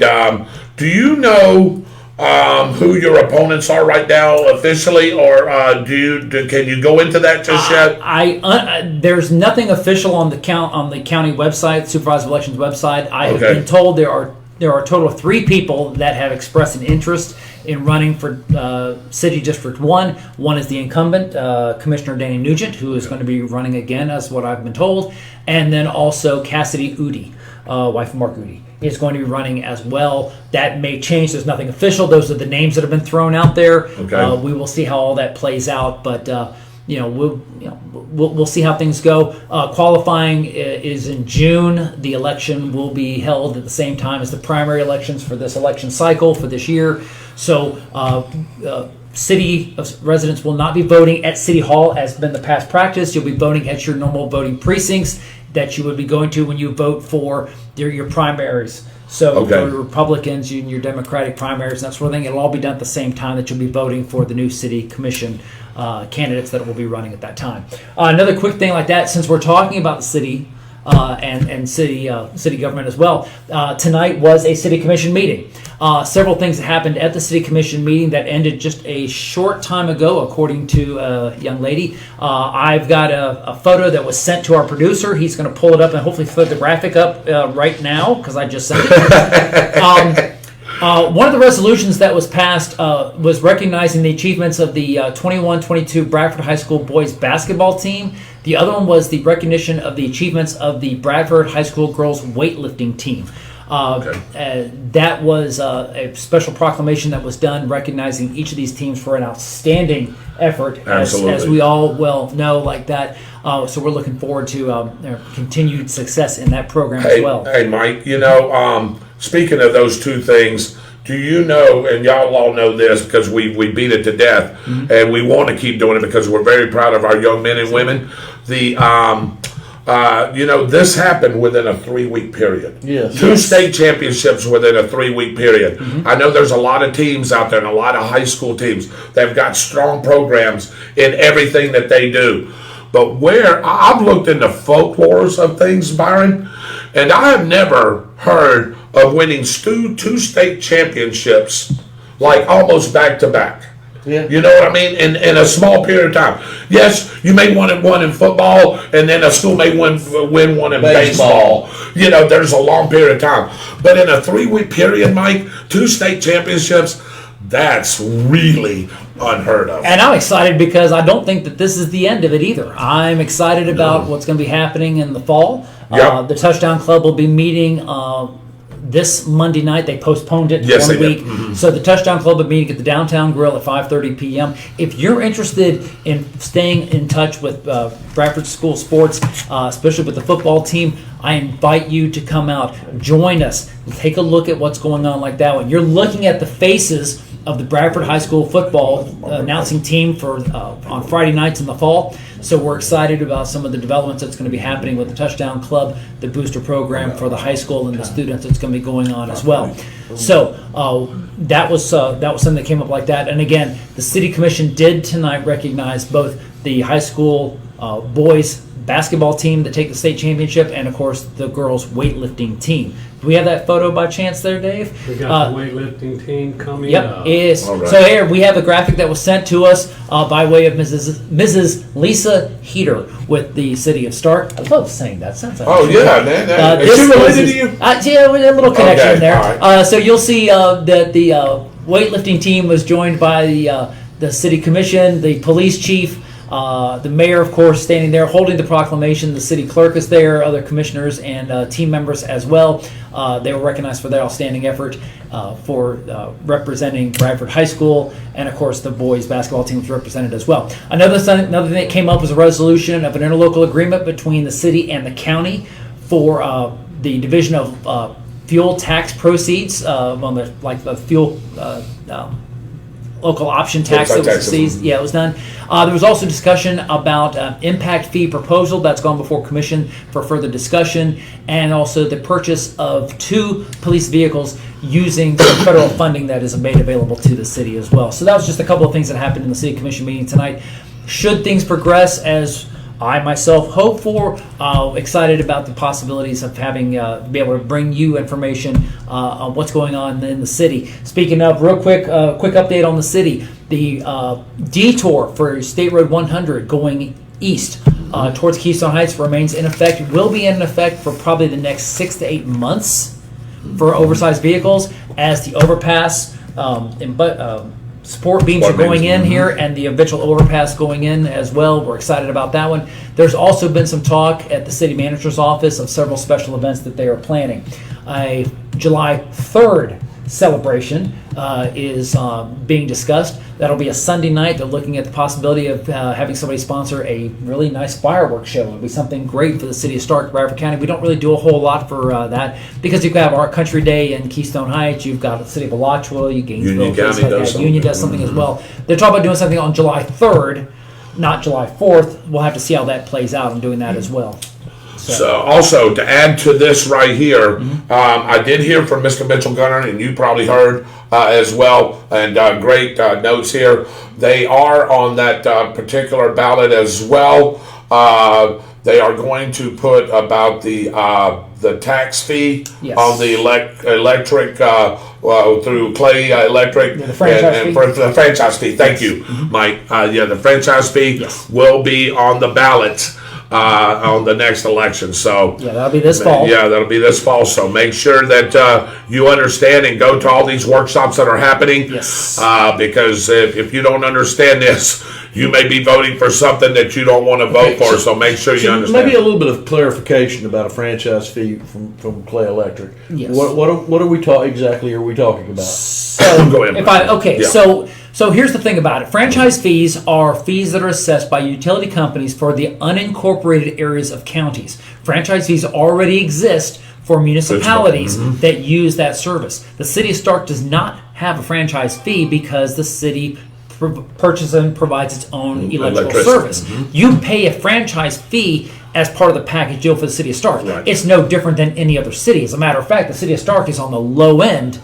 do you know who your opponents are right now officially, or can you go into that just yet? There's nothing official on the county website, Supervisor of Elections website. I have Okay. been told there are a total of 3 people that have expressed an interest in running for City District 1. One is the incumbent, Commissioner Danny Nugent, who is going to be running again, as what I've been told. And then also Cassidy Udi, wife of Mark Udi, is going to be running as well. That may change. There's nothing official. Those are the names that have been thrown out there. Okay. We will see how all that plays out. But we'll see how things go. Qualifying is in June. The election will be held at the same time as the primary elections for this election cycle for this year. So city residents will not be voting at City Hall as been the past practice. You'll be voting at your normal voting precincts that you would be going to when you vote for your primaries. So for Republicans and your Democratic primaries and that sort of thing, it'll all be done at the same time that you'll be voting for the new city commission candidates that will be running at that time. Another quick thing like that, since we're talking about the city and city government as well, tonight was a city commission meeting. Several things that happened at the city commission meeting that ended just a short time ago, according to a young lady. I've got a photo that was sent to our producer. He's going to pull it up and hopefully put the graphic up right now because I just sent it. One of the resolutions that was passed was recognizing the achievements of the 21-22 Bradford High School boys basketball team. The other one was the recognition of the achievements of the Bradford High School girls weightlifting team. That was a special proclamation that was done recognizing each of these teams for an outstanding effort, as we all well know, like that. So we're looking forward to continued success in that program as well. Hey, Mike, speaking of those two things, do you know, and y'all all know this because we beat it to death, and we want to keep doing it because we're very proud of our young men and women. This happened within a 3-week period. Yes. 2 state championships within a 3-week period. I know there's a lot of teams out there and a lot of high school teams that have got strong programs in everything that they do. But where I've looked into folklores of things, Byron, and I have never heard of winning 2 state championships like almost back to back. Yeah. You know what I mean? In a small period of time. Yes, you may win one in football, and then a school may win one in baseball. There's a long period of time. But in a 3-week period, Mike, 2 state championships, that's really unheard of. And I'm excited because I don't think that this is the end of it either. I'm excited about what's going to be happening in the fall. Yep. The Touchdown Club will be meeting this Monday night. They postponed it one week. So the Touchdown Club will be meeting at the Downtown Grill at 5:30 p.m. If you're interested in staying in touch with Bradford School sports, especially with the football team, I invite you to come out, join us, take a look at what's going on like that. When you're looking at the faces of the Bradford High School football announcing team for on Friday nights in the fall. So we're excited about some of the developments that's going to be happening with the Touchdown Club, the booster program for the high school and the students that's going to be going on as well. So that was something that came up like that. And again, the City Commission did tonight recognize both the high school boys basketball team that take the state championship and, of course, the girls weightlifting team. Do we have that photo by chance there, Dave? We got the weightlifting team coming up. Yep, yes. Right. So here we have a graphic that was sent to us by way of Mrs. Lisa Heater with the City of Stark. I love saying that. Sounds like Man. Is she related to you? Yeah, with a little connection there. All right. So you'll see that the weightlifting team was joined by the City Commission, the police chief, the mayor, of course, standing there holding the proclamation. The city clerk is there, other commissioners and team members as well. They were recognized for their outstanding effort for representing Bradford High School, and of course the boys basketball team was represented as well. Another thing that came up was a resolution of an interlocal agreement between the city and the county for the division of fuel tax proceeds on the fuel. Local option tax that was seized. Yeah, it was done. There was also discussion about impact fee proposal that's gone before commission for further discussion, and also the purchase of 2 police vehicles using some federal funding that is made available to the city as well. So that was just a couple of things that happened in the city commission meeting tonight. Should things progress as I myself hope for. Excited about the possibilities of having be able to bring you information on what's going on in the city. Speaking of, real quick update on the city. The detour for State Road 100 going east towards Keystone Heights remains in effect. Will be in effect for probably the next 6 to 8 months for oversized vehicles, as the overpass support beams are going in here, and the eventual overpass going in as well. We're excited about that one. There's also been some talk at the city manager's office of several special events that they are planning. A July 3rd celebration is being discussed. That'll be a Sunday night. They're looking at the possibility of having somebody sponsor a really nice fireworks show. It'll be something great for the city of Stark, Bradford County. We don't really do a whole lot for that because you've got Art Country Day in Keystone Heights. You've got the city of Alachua, Gainesville, Union does something as well. They're talking about doing something on July 3rd, not July 4th. We'll have to see how that plays out. I'm doing that as well. So also, to add to this right here, I did hear from Mr. Mitchell Gunner, and you probably heard as well, and great notes here. They are on that particular ballot as well. They are going to put about the tax fee on the electric through Clay Electric, the franchise fee. For the franchise fee. Thank you, Mike. The franchise fee will be on the ballot on the next election. So that'll be this fall. Yeah, that'll be this fall. So make sure that you understand and go to all these workshops that are happening. Yes. Because if you don't understand this, you may be voting for something that you don't want to vote for. So make sure you understand. Maybe a little bit of clarification about a franchise fee from Clay Electric. Yes. What are we exactly are we talking about? So go ahead. So here's the thing about it. Franchise fees are fees that are assessed by utility companies for the unincorporated areas of counties. Franchise fees already exist for municipalities that use that service. The city of Stark does not have a franchise fee because the city purchases and provides its own electrical service. You pay a franchise fee as part of the package deal for the city of Stark. Right. It's no different than any other city. As a matter of fact, the city of Stark is on the low end.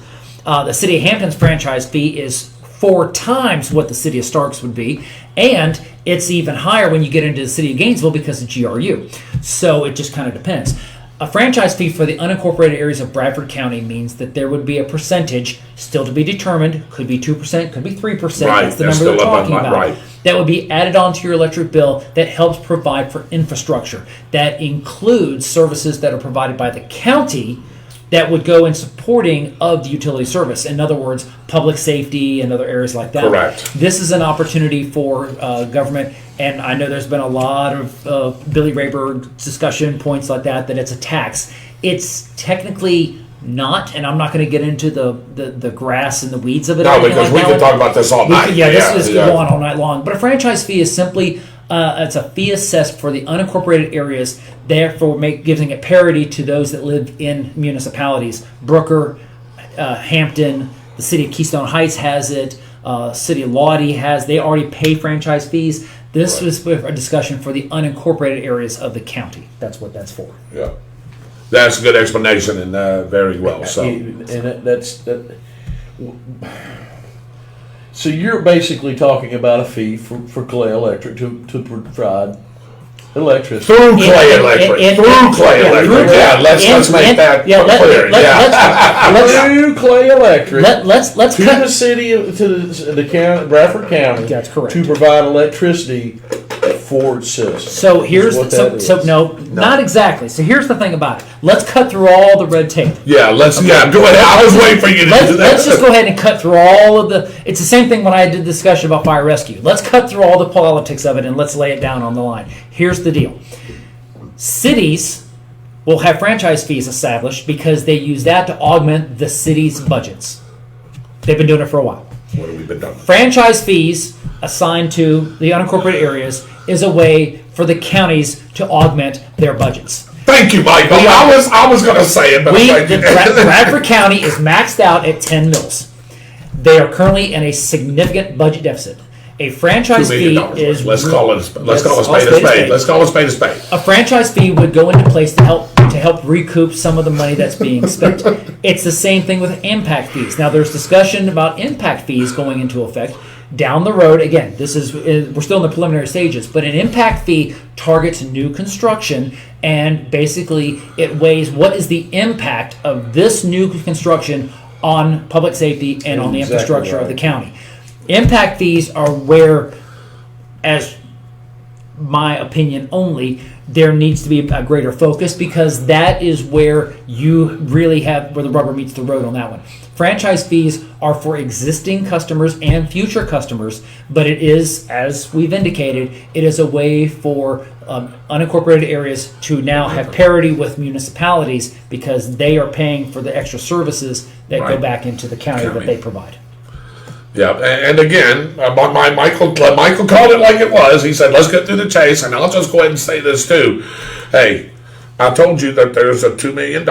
The city of Hampton's franchise fee is 4 times what the city of Stark's would be, and it's even higher when you get into the city of Gainesville because of GRU. So it just kind of depends. A franchise fee for the unincorporated areas of Bradford County means that there would be a percentage still to be determined. Could be 2%, could be 3%. Right, that's the number they're talking about. Right. That would be added onto your electric bill that helps provide for infrastructure. That includes services that are provided by the county that would go in supporting of the utility service. In other words, public safety and other areas like that. Correct. This is an opportunity for government, and I know there's been a lot of Billy Rayburg discussion points like that it's a tax. It's technically not, and I'm not going to get into the grass and the weeds of it. No, because we could talk about this all night. This is going on all night long. But a franchise fee is simply it's a fee assessed for the unincorporated areas, therefore giving it parity to those that live in municipalities. Brooker, Hampton, the city of Keystone Heights has it. City of Lottie has. They already pay franchise fees. This was a discussion for the unincorporated areas of the county. That's what that's for. Yeah, that's a good explanation and very well. So, So you're basically talking about a fee for Clay Electric to provide electricity. Through Clay Electric. Let's make that clear. Through Clay Electric. Let's to cut the city, to the county, Bradford County. That's correct. To provide electricity for its citizens. So here's not exactly. So here's the thing about it. Let's cut through all the red tape. Go ahead. I was waiting for you to do that. Let's just go ahead and cut through all of the. It's the same thing when I did the discussion about fire rescue. Let's cut through all the politics of it and let's lay it down on the line. Here's the deal. Cities will have franchise fees established because they use that to augment the city's budgets. They've been doing it for a while. What have we been doing? Franchise fees assigned to the unincorporated areas is a way for the counties to augment their budgets. Thank you, Michael. I was going to say it, but Bradford County is maxed out at 10 mils. They are currently in a significant budget deficit. A franchise fee is. Let's call it a spade a spade. Let's call a spade a spade. A franchise fee would go into place to help recoup some of the money that's being spent. It's the same thing with impact fees. Now, there's discussion about impact fees going into effect. Down the road, again, we're still in the preliminary stages, but an impact fee targets new construction, and basically it weighs what is the impact of this new construction on public safety and on the infrastructure of the county. Impact fees are where, as my opinion only, there needs to be a greater focus, because that is where you really have where the rubber meets the road on that one. Franchise fees are for existing customers and future customers, but it is, as we've indicated, it is a way for unincorporated areas to now have parity with municipalities, because they are paying for the extra services that go back into the county that they provide. Yeah, and again, Michael called it like it was. He said, let's get through the chase, and I'll just go ahead and say this too. Hey, I told you that there's a $2 million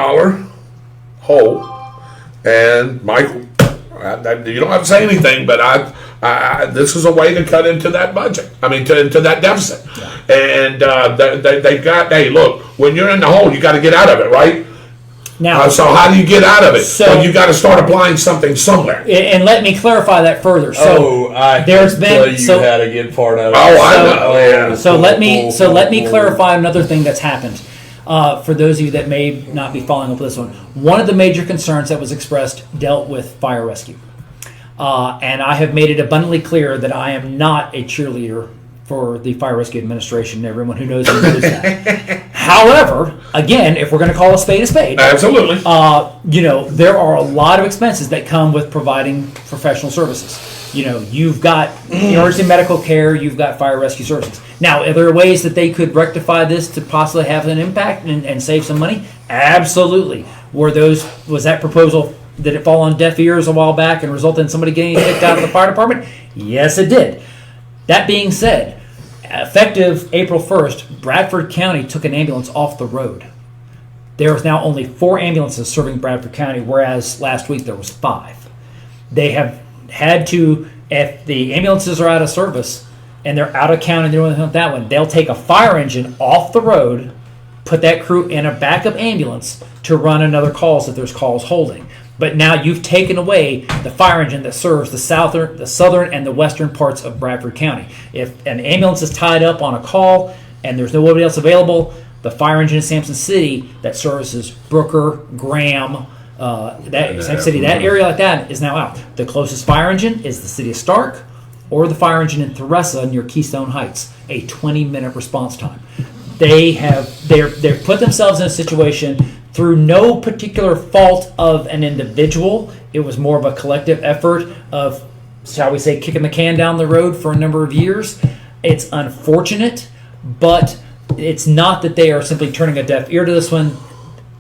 hole, and Michael, you don't have to say anything, but this is a way to cut into that budget. I mean, into that deficit. Yeah. And they've got, hey, look, when you're in the hole, you got to get out of it, right? Now, so how do you get out of it? So you got to start applying something somewhere. And let me clarify that further. So I there's been how to get part of it. I know. Yeah. So let me clarify another thing that's happened. For those of you that may not be following up with this one of the major concerns that was expressed dealt with fire rescue, and I have made it abundantly clear that I am not a cheerleader for the Fire Rescue Administration. Everyone who knows that. However, again, if we're going to call a spade, absolutely. There are a lot of expenses that come with providing professional services. You've got emergency medical care, you've got fire rescue services. Now, are there ways that they could rectify this to possibly have an impact and save some money? Absolutely. Was that proposal, did it fall on deaf ears a while back and result in somebody getting kicked out of the fire department? Yes, it did. That being said, effective April 1st, Bradford County took an ambulance off the road. There is now only 4 ambulances serving Bradford County, whereas last week there was 5. They have had to, if the ambulances are out of service and they're out of county and they're doing that one, they'll take a fire engine off the road, put that crew in a backup ambulance to run another calls if there's calls holding. But now you've taken away the fire engine that serves the southern and the western parts of Bradford County. If an ambulance is tied up on a call and there's nobody else available, the fire engine in Sampson City that services Brooker, Graham, Sampson City, that area like that is now out. The closest fire engine is the city of Stark or the fire engine in Theresa near Keystone Heights, a 20-minute response time. They've put themselves in a situation through no particular fault of an individual. It was more of a collective effort of, shall we say, kicking the can down the road for a number of years. It's unfortunate, but it's not that they are simply turning a deaf ear to this one.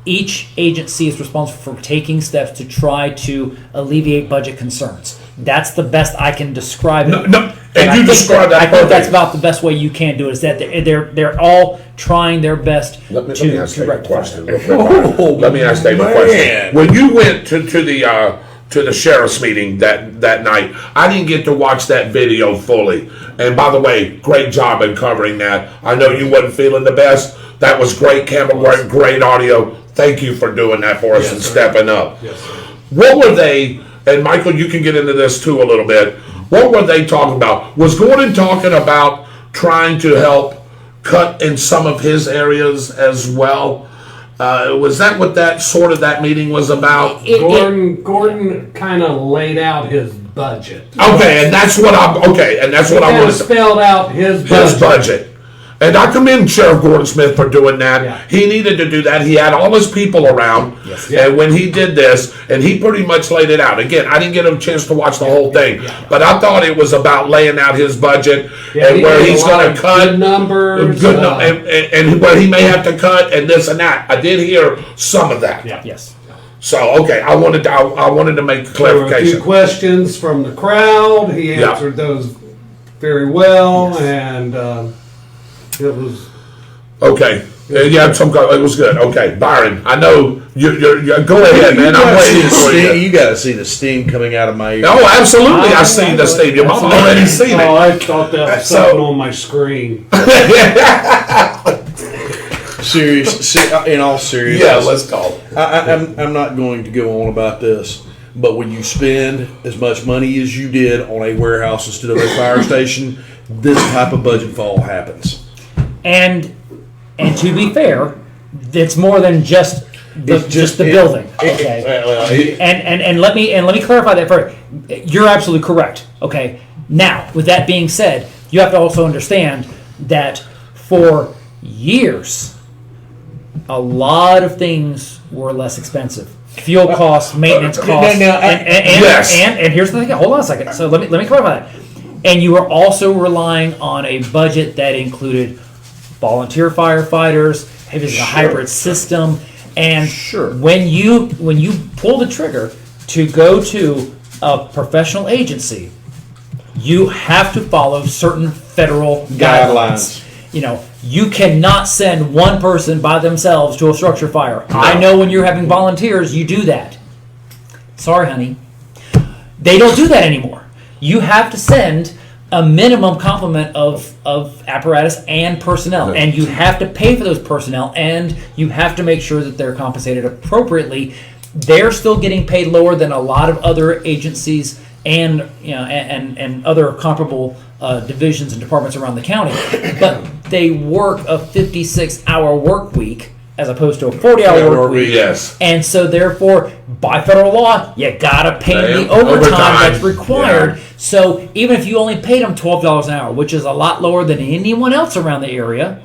Each agency is responsible for taking steps to try to alleviate budget concerns. That's the best I can describe it. No. And you described that. I think that's about the best way you can do it. Is that they're all trying their best to rectify it. Let me ask Dave a question. When you went to the sheriff's meeting that night, I didn't get to watch that video fully. And by the way, great job in covering that. I know you wasn't feeling the best. That was great camera, great audio. Thank you for doing that for us and stepping up. Yes, sir. What were they? And Michael, you can get into this too a little bit. What were they talking about? Was Gordon talking about trying to help cut in some of his areas as well? Was that what that meeting was about? Gordon kind of laid out his budget. Okay, and that's what I wanted to spelled out his budget. And I commend Sheriff Gordon Smith for doing that. Yeah. He needed to do that. He had all his people around. Yes. And when he did this, and he pretty much laid it out. Again, I didn't get a chance to watch the whole thing, but I thought it was about laying out his budget and where he's going to cut. Good numbers. And where he may have to cut and this and that. I did hear some of that. Yeah. Yes. So, okay, I wanted to make clarification. There were a few questions from the crowd. He answered those very well, and... it was okay. Yeah, it was good. Okay, Byron, I know you're go ahead, man. I'm waiting for you. You got to see the steam coming out of my ears. Oh, absolutely. I see the steam. Your mom already seen it. Oh, I thought that was something on my screen. In all seriousness. Yeah, let's go. I'm not going to go on about this. But when you spend as much money as you did on a warehouse instead of a fire station, this type of budget fall happens. And to be fair, it's more than just the building. Okay. And let me clarify that first. You're absolutely correct. Okay. Now, with that being said, you have to also understand that for years, a lot of things were less expensive. Fuel costs, maintenance costs, and here's the thing. Hold on a second. So let me clarify that. And you were also relying on a budget that included volunteer firefighters, it was a hybrid system, and when you pull the trigger to go to a professional agency, you have to follow certain federal guidelines. You know, you cannot send one person by themselves to a structure fire. I know when you're having volunteers, you do that. Sorry, honey. They don't do that anymore. You have to send a minimum complement of apparatus and personnel, and you have to pay for those personnel, and you have to make sure that they're compensated appropriately. They're still getting paid lower than a lot of other agencies and and other comparable divisions and departments around the county, but they work a 56-hour work week as opposed to a 40-hour work week. Yes. And so therefore, by federal law, you gotta pay the overtime that's required. Yeah. So even if you only paid them $12 an hour, which is a lot lower than anyone else around the area,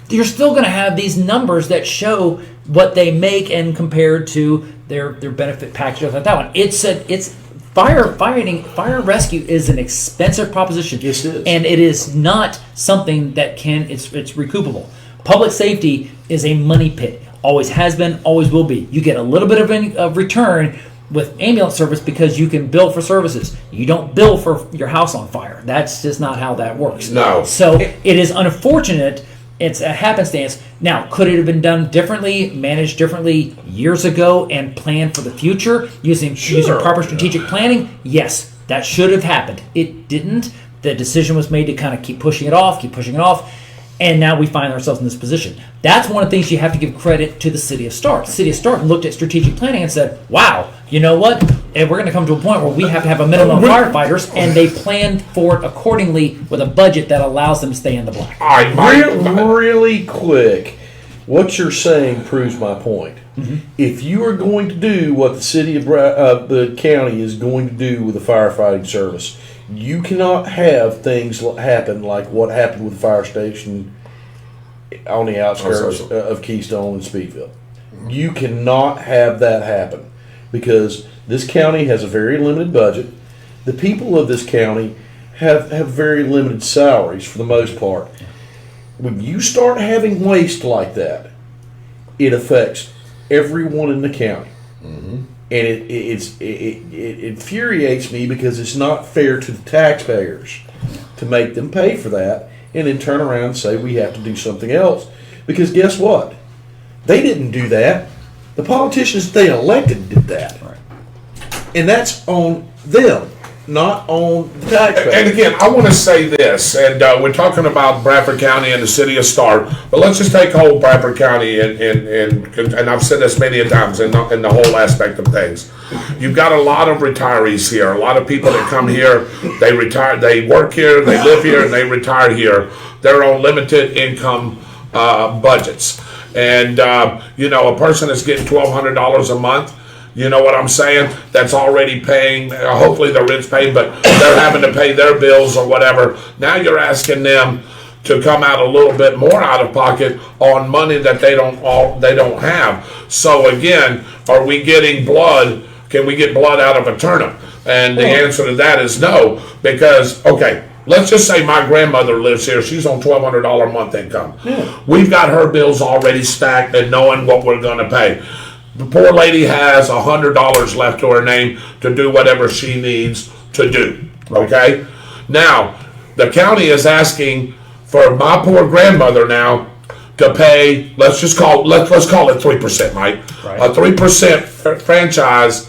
you're still going to have these numbers that show what they make and compared to their benefit packages like that one. It's fire rescue is an expensive proposition. Yes, it is. And it is not something that it's recoupable. Public safety is a money pit. Always has been, always will be. You get a little bit of return with ambulance service because you can bill for services. You don't bill for your house on fire. That's just not how that works. No. So it is unfortunate. It's a happenstance. Now, could it have been done differently, managed differently years ago, and planned for the future using proper strategic planning? Yes, that should have happened. It didn't. The decision was made to kind of keep pushing it off, and now we find ourselves in this position. That's one of the things you have to give credit to the City of Stark. The City of Stark looked at strategic planning and said, wow, you know what? And we're going to come to a point where we have to have a minimum of firefighters, and they planned for it accordingly with a budget that allows them to stay in the black. All right, really quick, what you're saying proves my point. Mm-hmm. If you are going to do what the city of the county is going to do with the firefighting service, you cannot have things happen like what happened with the fire station on the outskirts of Keystone and Speedville. You cannot have that happen because this county has a very limited budget. The people of this county have very limited salaries for the most part. When you start having waste like that, it affects everyone in the county. Mm-hmm. And it infuriates me because it's not fair to the taxpayers to make them pay for that and then turn around and say we have to do something else. Because guess what? They didn't do that. The politicians they elected did that. Right. And that's on them, not on the taxpayers. And again, I want to say this, and we're talking about Bradford County and the City of Stark, but let's just take whole Bradford County and I've said this many a times in the whole aspect of things. You've got a lot of retirees here, a lot of people that come here, they retire, they work here, they live here, and they retire here. They're on limited income budgets. And, a person that's getting $1,200 a month, you know what I'm saying? That's already paying, hopefully their rent's paid, but they're having to pay their bills or whatever. Now you're asking them to come out a little bit more out of pocket on money that they don't have. So again, are we getting blood? Can we get blood out of a turnip? And the answer to that is no, because, okay, let's just say my grandmother lives here. She's on $1,200 a month income. Yeah. We've got her bills already stacked and knowing what we're going to pay. The poor lady has $100 left to her name to do whatever she needs to do. Okay? Now, the county is asking for my poor grandmother now to pay, let's call it 3%, Mike. Right. A 3% franchise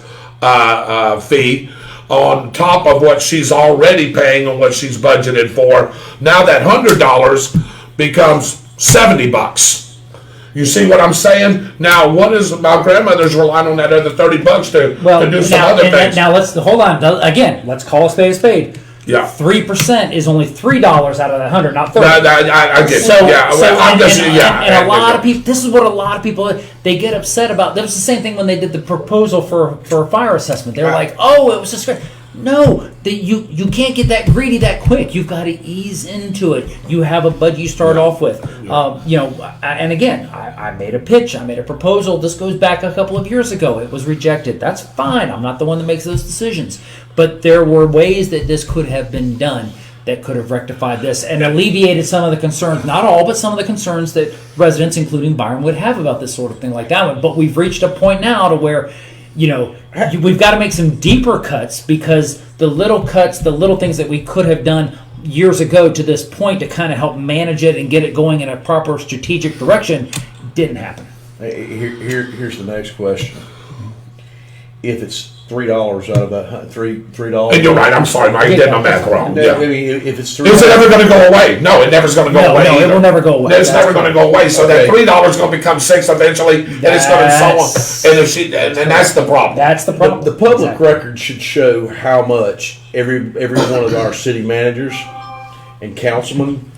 fee on top of what she's already paying and what she's budgeted for. Now that $100 becomes $70. You see what I'm saying? Now, what is my grandmother's relying on that other $30 to do some other things? Now let's hold on. Again, let's call a spade a spade. Yeah. 3% is only $3 out of that 100, not 30. I get So, it. Yeah, and a lot of people. This is what a lot of people they get upset about. That was the same thing when they did the proposal for a fire assessment. They were like, "Oh, it was just great." No, you can't get that greedy that quick. You've got to ease into it. You have a budget you start off with. And again, I made a pitch. I made a proposal. This goes back a couple of years ago. It was rejected. That's fine. I'm not the one that makes those decisions. But there were ways that this could have been done that could have rectified this and alleviated some of the concerns, not all, but some of the concerns that residents, including Byron, would have about this sort of thing like that one. But we've reached a point now to where we've got to make some deeper cuts because the little cuts, the little things that we could have done years ago to this point to kind of help manage it and get it going in a proper strategic direction didn't happen. Here's the next question. If it's $3 out of that $3, and you're right. I'm sorry, Mike. I did my math wrong. I Yeah. mean, if it's $3, Is it ever going to go away? No, it never's going to go away. No, either. it will never go away. It's never going to go away. So that $3 is going to become $6 eventually, and it's going to so on. And that's the problem. That's the problem. The public record should show how much every one of our city managers and councilmen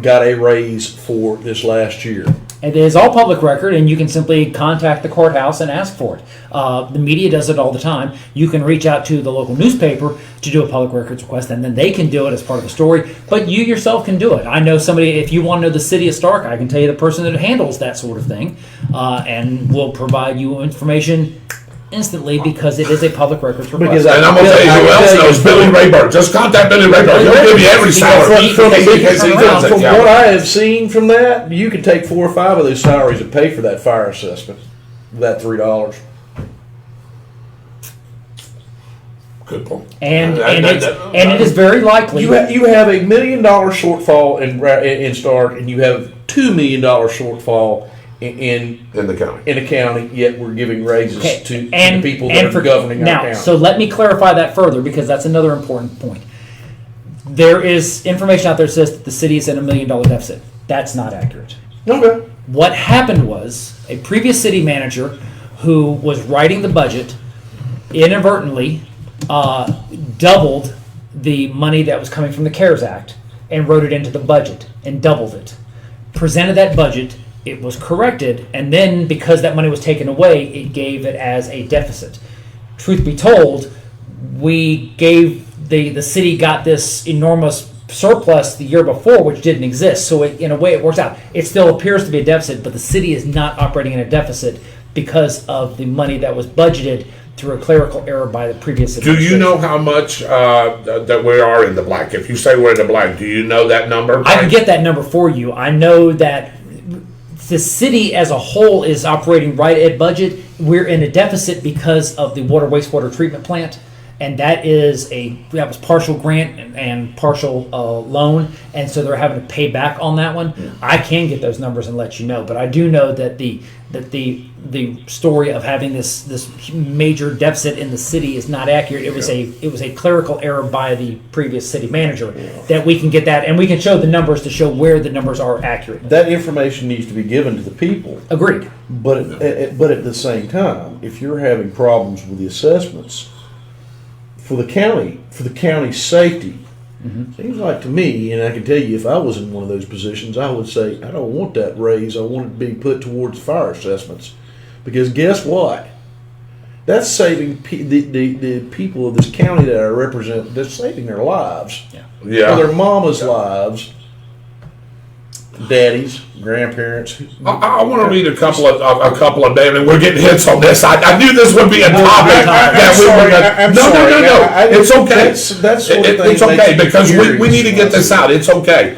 got a raise for this last year. It is all public record, and you can simply contact the courthouse and ask for it. The media does it all the time. You can reach out to the local newspaper to do a public records request, and then they can do it as part of a story. But you yourself can do it. I know somebody, if you want to know the city of Stark, I can tell you the person that handles that sort of thing, and will provide you information instantly because it is a public records request. And I'm going to tell you who else knows, Billy Rayburn. Just contact Billy Rayburn. He'll give you every salary. From what I have seen from that, you could take 4 or 5 of those salaries and pay for that fire assessment. That $3. Good point. And it is very likely You have $1 million shortfall in Stark, and you have $2 million shortfall in the county. Yet we're giving raises to the people that are governing our county. So let me clarify that further because that's another important point. There is information out there that says that the city is in $1 million deficit. That's not accurate. Okay. What happened was a previous city manager who was writing the budget inadvertently doubled the money that was coming from the CARES Act and wrote it into the budget and doubled it. Presented that budget, it was corrected, and then because that money was taken away, it gave it as a deficit. Truth be told, the city got this enormous surplus the year before, which didn't exist. So in a way, it works out. It still appears to be a deficit, but the city is not operating in a deficit because of the money that was budgeted through a clerical error by the previous administration. Do you know how much that we are in the black? If you say we're in the black, do you know that number? I can get that number for you. I know that the city as a whole is operating right at budget. We're in a deficit because of the wastewater treatment plant. And that was partial grant and partial loan, and so they're having to pay back on that one. Yeah. I can get those numbers and let you know, but I do know that the story of having this major deficit in the city is not accurate. It was a clerical error by the previous city manager. That we can get that, and we can show the numbers to show where the numbers are accurate. That information needs to be given to the people. Agreed. But at the same time, if you're having problems with the assessments, for the county's safety, seems like to me, and I can tell you if I was in one of those positions, I would say, I don't want that raise. I want it to be put towards fire assessments. Because guess what? That's saving the people of this county that I represent, that's saving their lives. Yeah. Or their mama's lives, daddies, grandparents. I want to read a couple of names, and we're getting hits on this. I knew this would be a topic. No. It's okay. That's sort of thing it's okay because we need to get this out. It's okay.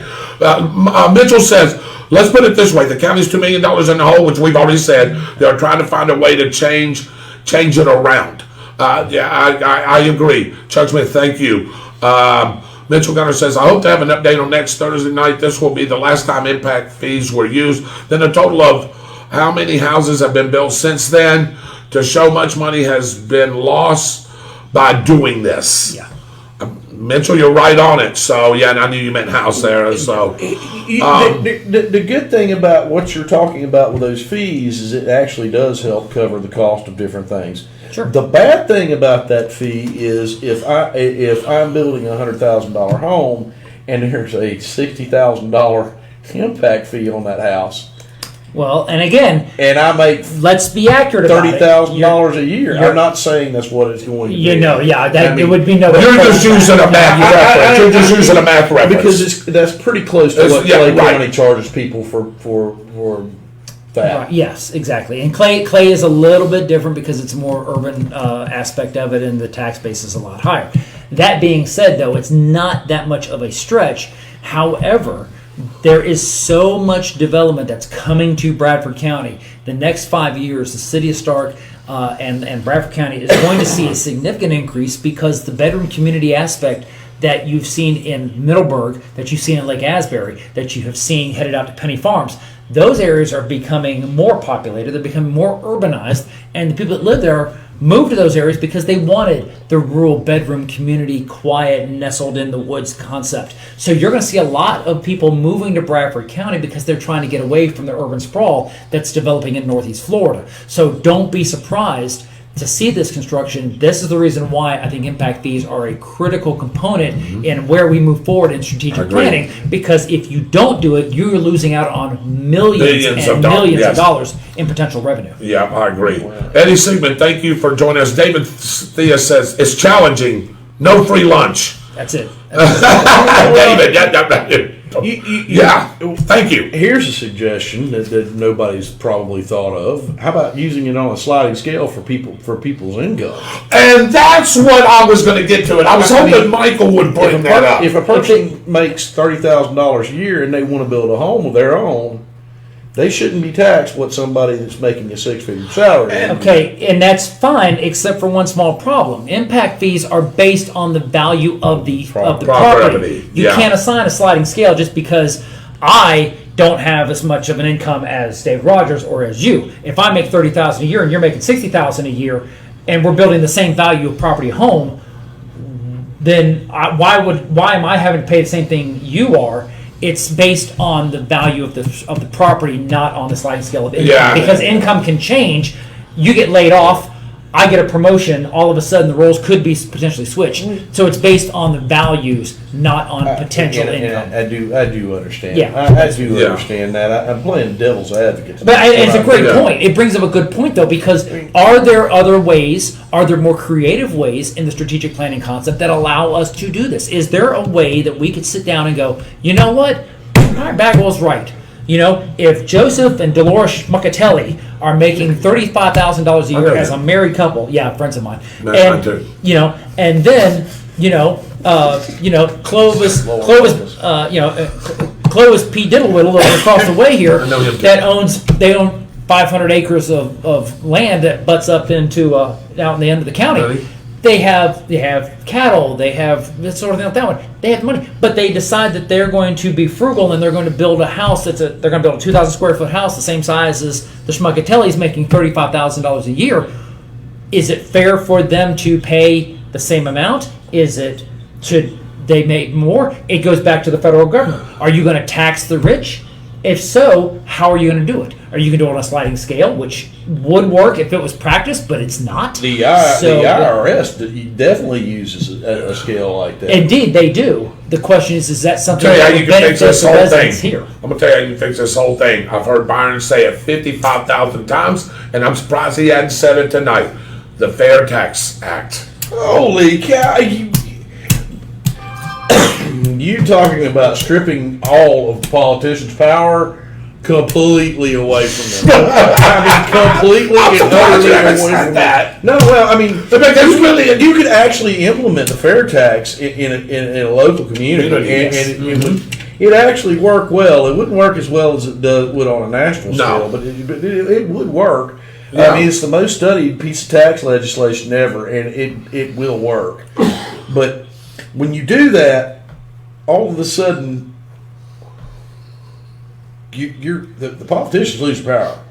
Mitchell says, let's put it this way: the county's $2 million in the hole, which we've already said. They're trying to find a way to change it around. I agree. Chuck Smith, thank you. Mitchell Gunner says, I hope to have an update on next Thursday night. This will be the last time impact fees were used. Then a total of how many houses have been built since then to show much money has been lost by doing this. Yeah. Mitchell, you're right on it. So yeah, and I knew you meant house there. So The good thing about what you're talking about with those fees is it actually does help cover the cost of different things. Sure. The bad thing about that fee is if I'm building a $100,000 home and there's a $60,000 impact fee on that house, Well, and again, and I make let's be accurate about it. $30,000 a year. I'm not saying that's what it's going to be. It would be no. you're just using a math reference. You're just using a math reference because that's pretty close to what Clay County charges people for that. Right, yes, exactly. And Clay is a little bit different because it's a more urban aspect of it, and the tax base is a lot higher. That being said, though, it's not that much of a stretch. However, there is so much development that's coming to Bradford County. The next 5 years, the city of Stark and Bradford County is going to see a significant increase because the bedroom community aspect that you've seen in Middleburg, that you've seen in Lake Asbury, that you have seen headed out to Penny Farms, those areas are becoming more populated. They're becoming more urbanized, and the people that live there moved to those areas because they wanted the rural bedroom community, quiet, nestled in the woods concept. So you're going to see a lot of people moving to Bradford County because they're trying to get away from the urban sprawl that's developing in Northeast Florida. So don't be surprised to see this construction. This is the reason why I think impact fees are a critical component in where we move forward in strategic planning, because if you don't do it, you're losing out on millions of dollars in potential revenue. Yeah, I agree. Eddie Siegman, thank you for joining us. David Thea says, it's challenging. No free lunch. That's it. David, thank you. Here's a suggestion that nobody's probably thought of. How about using it on a sliding scale for people's income? And that's what I was going to get to it. I was hoping Michael would bring that up. If a person makes $30,000 a year and they want to build a home of their own, they shouldn't be taxed what somebody that's making a six-figure salary. Okay, and that's fine, except for one small problem. Impact fees are based on the value of the property. You can't assign a sliding scale just because I don't have as much of an income as Dave Rodgers or as you. If I make $30,000 a year and you're making $60,000 a year, and we're building the same value of property home, then why am I having to pay the same thing you are? It's based on the value of the property, not on the sliding scale of income. Yeah. Because income can change. You get laid off, I get a promotion, all of a sudden the roles could be potentially switched. So it's based on the values, not on potential income. I do understand. Yeah. I do understand that. I'm playing devil's advocate. But it's a great point. It brings up a good point, though, because are there other ways, are there more creative ways in the strategic planning concept that allow us to do this? Is there a way that we could sit down and go, you know what, Bagwell's right. You know, if Joseph and Dolores Schmuckatelli are making $35,000 a year as a married couple, friends of mine, and and then Clovis P. Diddlewiddle over across the way here they own 500 acres of land that butts up into out in the end of the county. Really? They have cattle, they have this sort of thing like that one. They have money, but they decide that they're going to be frugal and they're going to build a house they're going to build a 2,000 square foot house the same size as the Schmuckatellis making $35,000 a year. Is it fair for them to pay the same amount? Should they make more? It goes back to the federal government. Are you going to tax the rich? If so, how are you going to do it? Are you going to do it on a sliding scale, which would work if it was practiced, but it's not? The IRS definitely uses a scale like that. Indeed, they do. The question is that something I'll tell that you how would you can fix benefit this the whole residents thing. here? I'm going to tell you how you can fix this whole thing. I've heard Byron say it 55,000 times, and I'm surprised he hadn't said it tonight. The Fair Tax Act. Holy cow! You talking about stripping all of the politicians' power completely away from them. Completely and utterly away from that. No, well, you could actually implement the fair tax in a local community, and it would actually work well. It wouldn't work as well as it would on a national scale, but it would work. Yeah. It's the most studied piece of tax legislation ever, and it will work. But when you do that, all of a sudden, the politicians lose power.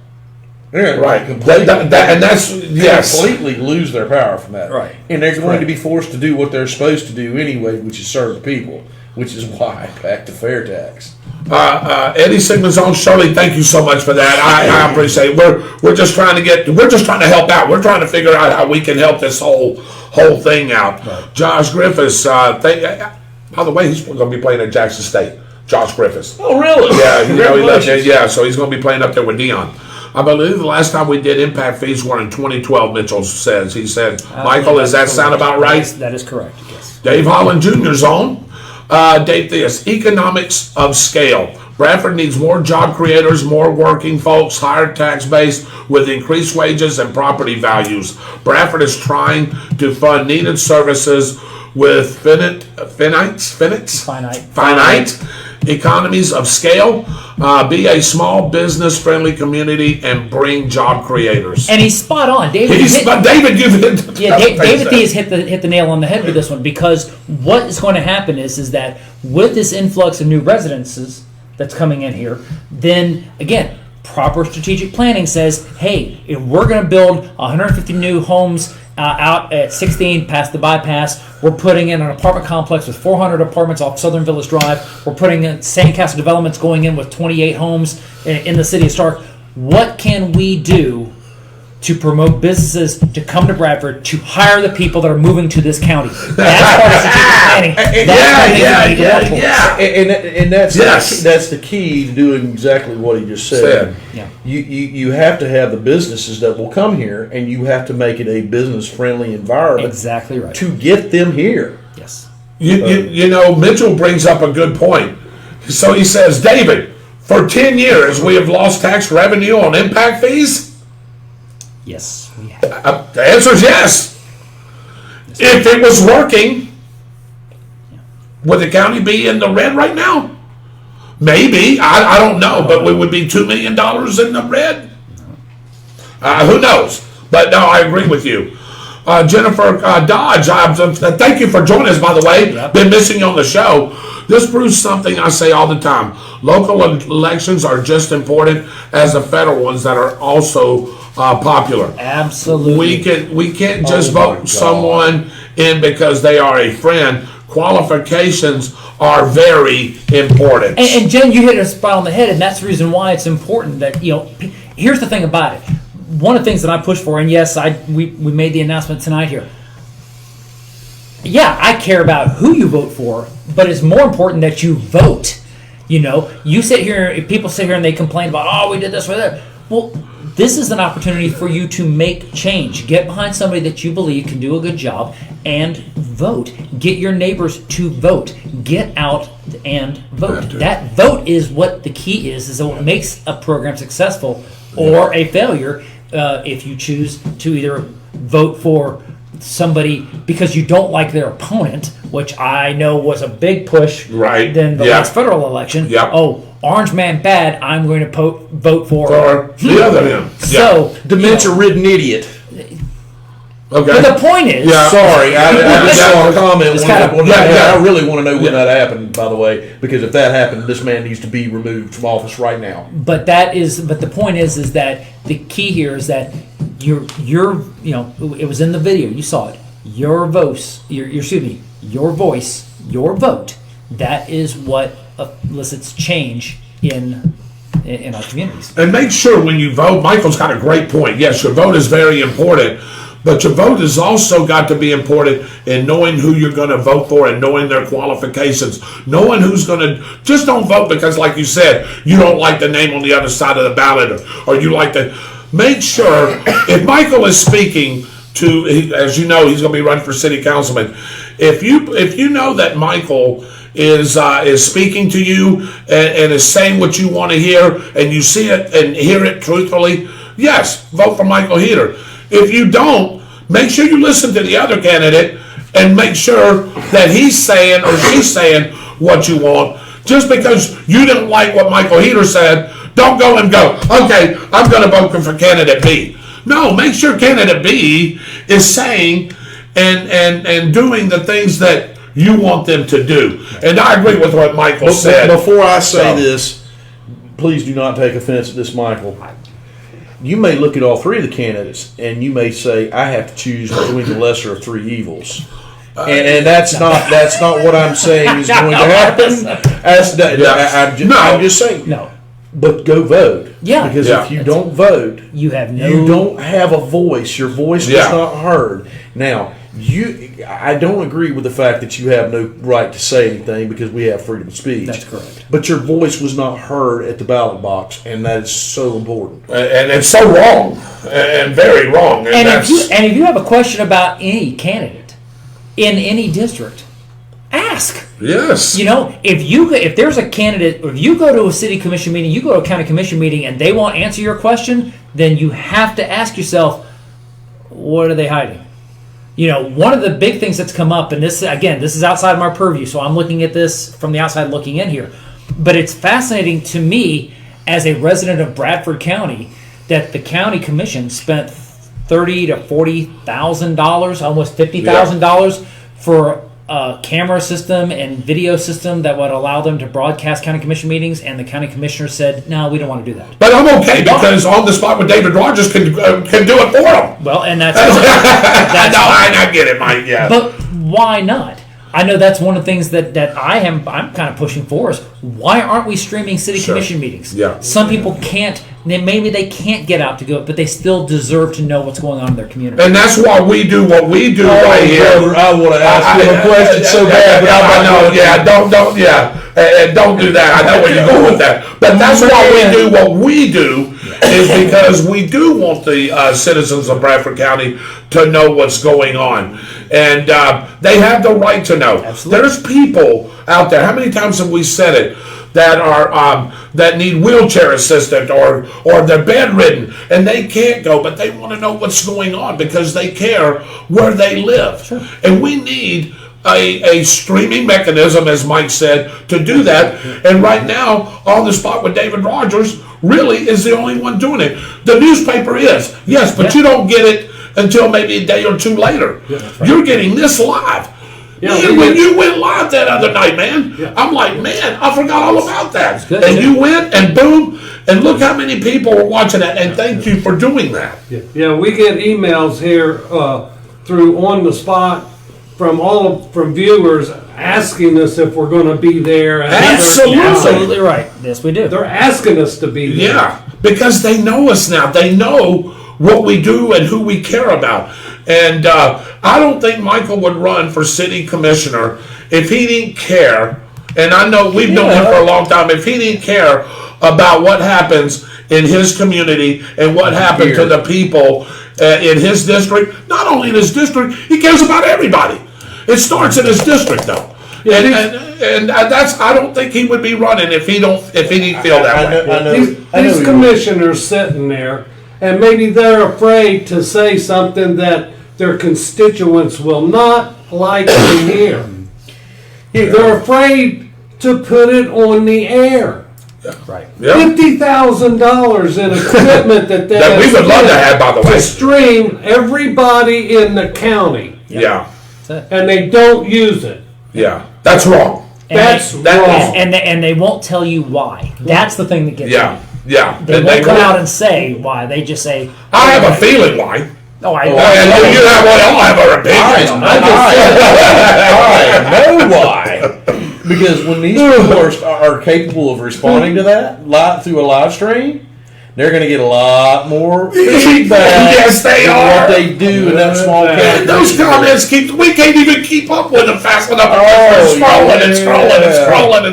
Yeah, Right. completely, And that's, yes. completely lose their power from that. Right. And they're going to be forced to do what they're supposed to do anyway, which is serve the people, which is why back to fair tax. Eddie Sigmund's on. Shirley, thank you so much for that. I appreciate it. We're just trying to help out. We're trying to figure out how we can help this whole thing out. Right. Josh Griffiths, by the way, he's going to be playing at Jackson State. Josh Griffiths. Oh, really? Yeah, he left there. Yeah, so he's going to be playing up there with Dion. I believe the last time we did impact fees were in 2012, Mitchell says. He said, Michael, does that sound about right? That is correct, yes. Dave Holland Jr.'s on. Date this. Economics of scale. Bradford needs more job creators, more working folks, higher tax base with increased wages and property values. Bradford is trying to fund needed services with finite economies of scale, be a small business friendly community, and bring job creators. And he's spot on. David Theus hit the nail on the head with this one, because what is going to happen is that with this influx of new residences that's coming in here, then again, proper strategic planning says, hey, if we're going to build 150 new homes out at 16 past the bypass, we're putting in an apartment complex with 400 apartments off Southern Village Drive, we're putting in Sandcastle Developments going in with 28 homes in the city of Stark. What can we do to promote businesses to come to Bradford, to hire the people that are moving to this county? That's part of strategic planning. And that's the key to doing exactly what he just said. Yeah. You have to have the businesses that will come here, and you have to make it a business-friendly environment. Exactly right. To get them here. Yes. You know, Mitchell brings up a good point. So he says, David, for 10 years we have lost tax revenue on impact fees? Yes, we have. The answer is yes. If it was working, would the county be in the red right now? Maybe. I don't know, but we would be $2 million in the red. Who knows? But no, I agree with you. Jennifer Dodge, thank you for joining us, by the way. Yep. Been missing you on the show. This proves something I say all the time. Local elections are just important as the federal ones that are also popular. Absolutely. We can't just vote someone in because they are a friend. Qualifications are very important. And Jen, you hit a spot on the head, and that's the reason why it's important that, here's the thing about it. One of the things that I push for, and yes, we made the announcement tonight here. Yeah, I care about who you vote for, but it's more important that you vote. You sit here, people sit here and they complain about, oh, we did this, we did that. Well, this is an opportunity for you to make change. Get behind somebody that you believe can do a good job and vote. Get your neighbors to vote. Get out and vote. That vote is what the key is what makes a program successful or a failure if you choose to either vote for somebody because you don't like their opponent, which I know was a big push than the last federal election. Yep. Oh, orange man bad, I'm going to vote for the other him. So, dementia-ridden idiot. Okay. But the point is... Sorry, I just saw a comment. I really want to know when that happened, by the way, because if that happened, this man needs to be removed from office right now. But the point is that the key here is that your it was in the video, you saw it. Your voice, your vote, that is what elicits change in our communities. And make sure when you vote, Michael's got a great point. Yes, your vote is very important, but your vote has also got to be important in knowing who you're going to vote for and knowing their qualifications. Knowing who's going to... Just don't vote because, like you said, you don't like the name on the other side of the ballot or you like the... Make sure, if Michael is speaking to... As you know, he's going to be running for city councilman. If you know that Michael is speaking to you and is saying what you want to hear and you see it and hear it truthfully, yes, vote for Michael Heater. If you don't, make sure you listen to the other candidate and make sure that he's saying or she's saying what you want. Just because you didn't like what Michael Heater said, don't go and go, okay, I'm going to vote for candidate B. No, make sure candidate B is saying and doing the things that you want them to do. And I agree with what Michael said. Before I say this, please do not take offense at this, Michael. you may look at all three of the candidates and you may say, I have to choose between the lesser of three evils. And that's not what I'm saying is going to happen. I'm just saying. No. But go vote. Yeah. Because if you don't vote, you don't have a voice. Your voice is not heard. Now, I don't agree with the fact that you have no right to say anything because we have freedom of speech. That's correct. But your voice was not heard at the ballot box, and that is so important. And it's so wrong, and very wrong. And if you have a question about any candidate in any district, ask. Yes. If there's a candidate, if you go to a city commission meeting, you go to a county commission meeting, and they won't answer your question, then you have to ask yourself, what are they hiding? One of the big things that's come up, and this is outside of my purview, so I'm looking at this from the outside looking in here, but it's fascinating to me as a resident of Bradford County that the county commission spent $30,000 to $40,000, almost $50,000 for a camera system and video system that would allow them to broadcast county commission meetings, and the county commissioner said, no, we don't want to do that. But I'm okay because On the Spot with David Rodgers can do it for him. Well, and that's I get it, Mike. Yeah. But why not? I know that's one of the things that I'm kind of pushing for is why aren't we streaming city commission meetings? Yeah. Some people can't. Maybe they can't get out to go, but they still deserve to know what's going on in their community. And that's why we do what we do right here. I want to ask you a question so bad, but I know. Yeah, don't do that. I know where you're going with that. But that's why we do what we do is because we do want the citizens of Bradford County to know what's going on. And they have the right to know. Absolutely. There's people out there, how many times have we said it, that are that need wheelchair assistant or they're bedridden and they can't go, but they want to know what's going on because they care where they live. Sure. And we need a streaming mechanism, as Mike said, to do that. And right now, On the Spot with David Rodgers really is the only one doing it. The newspaper is, yes, but you don't get it until maybe a day or two later. You're getting this live. Yeah, man, when you went live that other night, man, I'm like, man, I forgot all about that. Good, and you went and boom, and look how many people were watching that. And thank you for doing that. Yeah, we get emails here through On the Spot from viewers asking us if we're going to be there. Absolutely right. Yes, we do. They're asking us to be there. Yeah, because they know us now. They know what we do and who we care about. And I don't think Michael would run for city commissioner if he didn't care. And I know we've known him for a long time. If he didn't care about what happens in his community and what happened to the people in his district, not only in his district, he cares about everybody. It starts in his district, though. And that's, I don't think he would be running if he didn't feel that way. These commissioners sitting there, and maybe they're afraid to say something that their constituents will not like to hear. They're afraid to put it on the air. Right. Yeah. $50,000 in equipment that they That we would love to have, by the way. to stream everybody in the county, Yeah. and they don't use it. Yeah. That's wrong. That's wrong. And they won't tell you why. That's the thing that gets Yeah. me. Yeah. They won't come out and say why. They just say, I have a feeling why. "Oh, I And you have, we all have our opinions. I know why. Because when these people are capable of responding to that through a live stream, they're going to get a lot more feedback. Yes, they than are. what they do in that small county. And those comments we can't even keep up with them fast enough.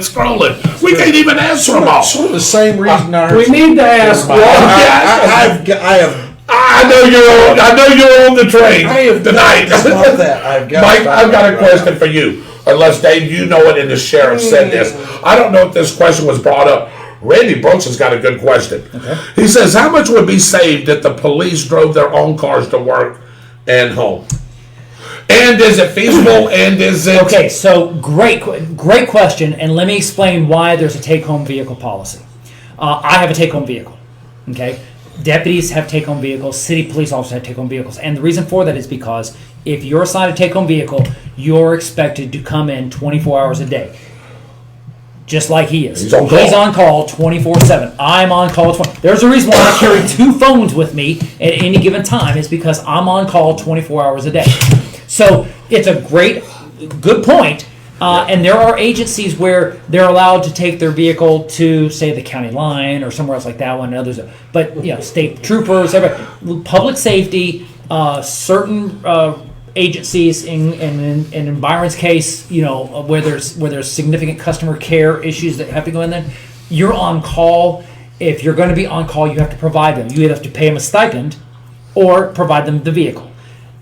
Scrolling. We can't even answer them all. Sort of the same reason I heard. We need to ask I know you're on the train tonight. Mike, I've got a question for you. Unless, Dave, you know it and the sheriff said this. I don't know if this question was brought up. Randy Brooks has got a good question. Okay. He says, how much would be saved if the police drove their own cars to work and home? And is it feasible? And is it... Okay, so great question, and let me explain why there's a take-home vehicle policy. I have a take-home vehicle, okay? Deputies have take-home vehicles. City police officers have take-home vehicles. And the reason for that is because if you're assigned a take-home vehicle, you're expected to come in 24 hours a day. just like he is. He's on call. He's on call 24/7. I'm on call 20. There's a reason why I carry 2 phones with me at any given time is because I'm on call 24 hours a day. So it's a good point. And there are agencies where they're allowed to take their vehicle to, say, the county line or somewhere else like that one. And others, but state troopers, everybody, public safety, certain agencies in Byron's case, where there's significant customer care issues that have to go in there. You're on call. If you're going to be on call, you have to provide them. You either have to pay them a stipend or provide them the vehicle.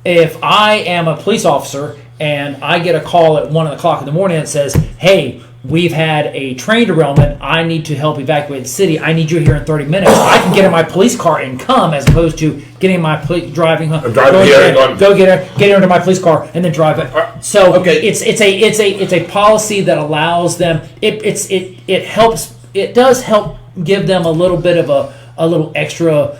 If I am a police officer and I get a call at 1 o'clock in the morning that says, "Hey, we've had a train derailment. I need to help evacuate the city. I need you here in 30 minutes." I can get in my police car and come, as opposed to getting my driving home. Go get into my police car and then drive it. So it's a policy that allows them. It helps. It does help give them a little bit of a little extra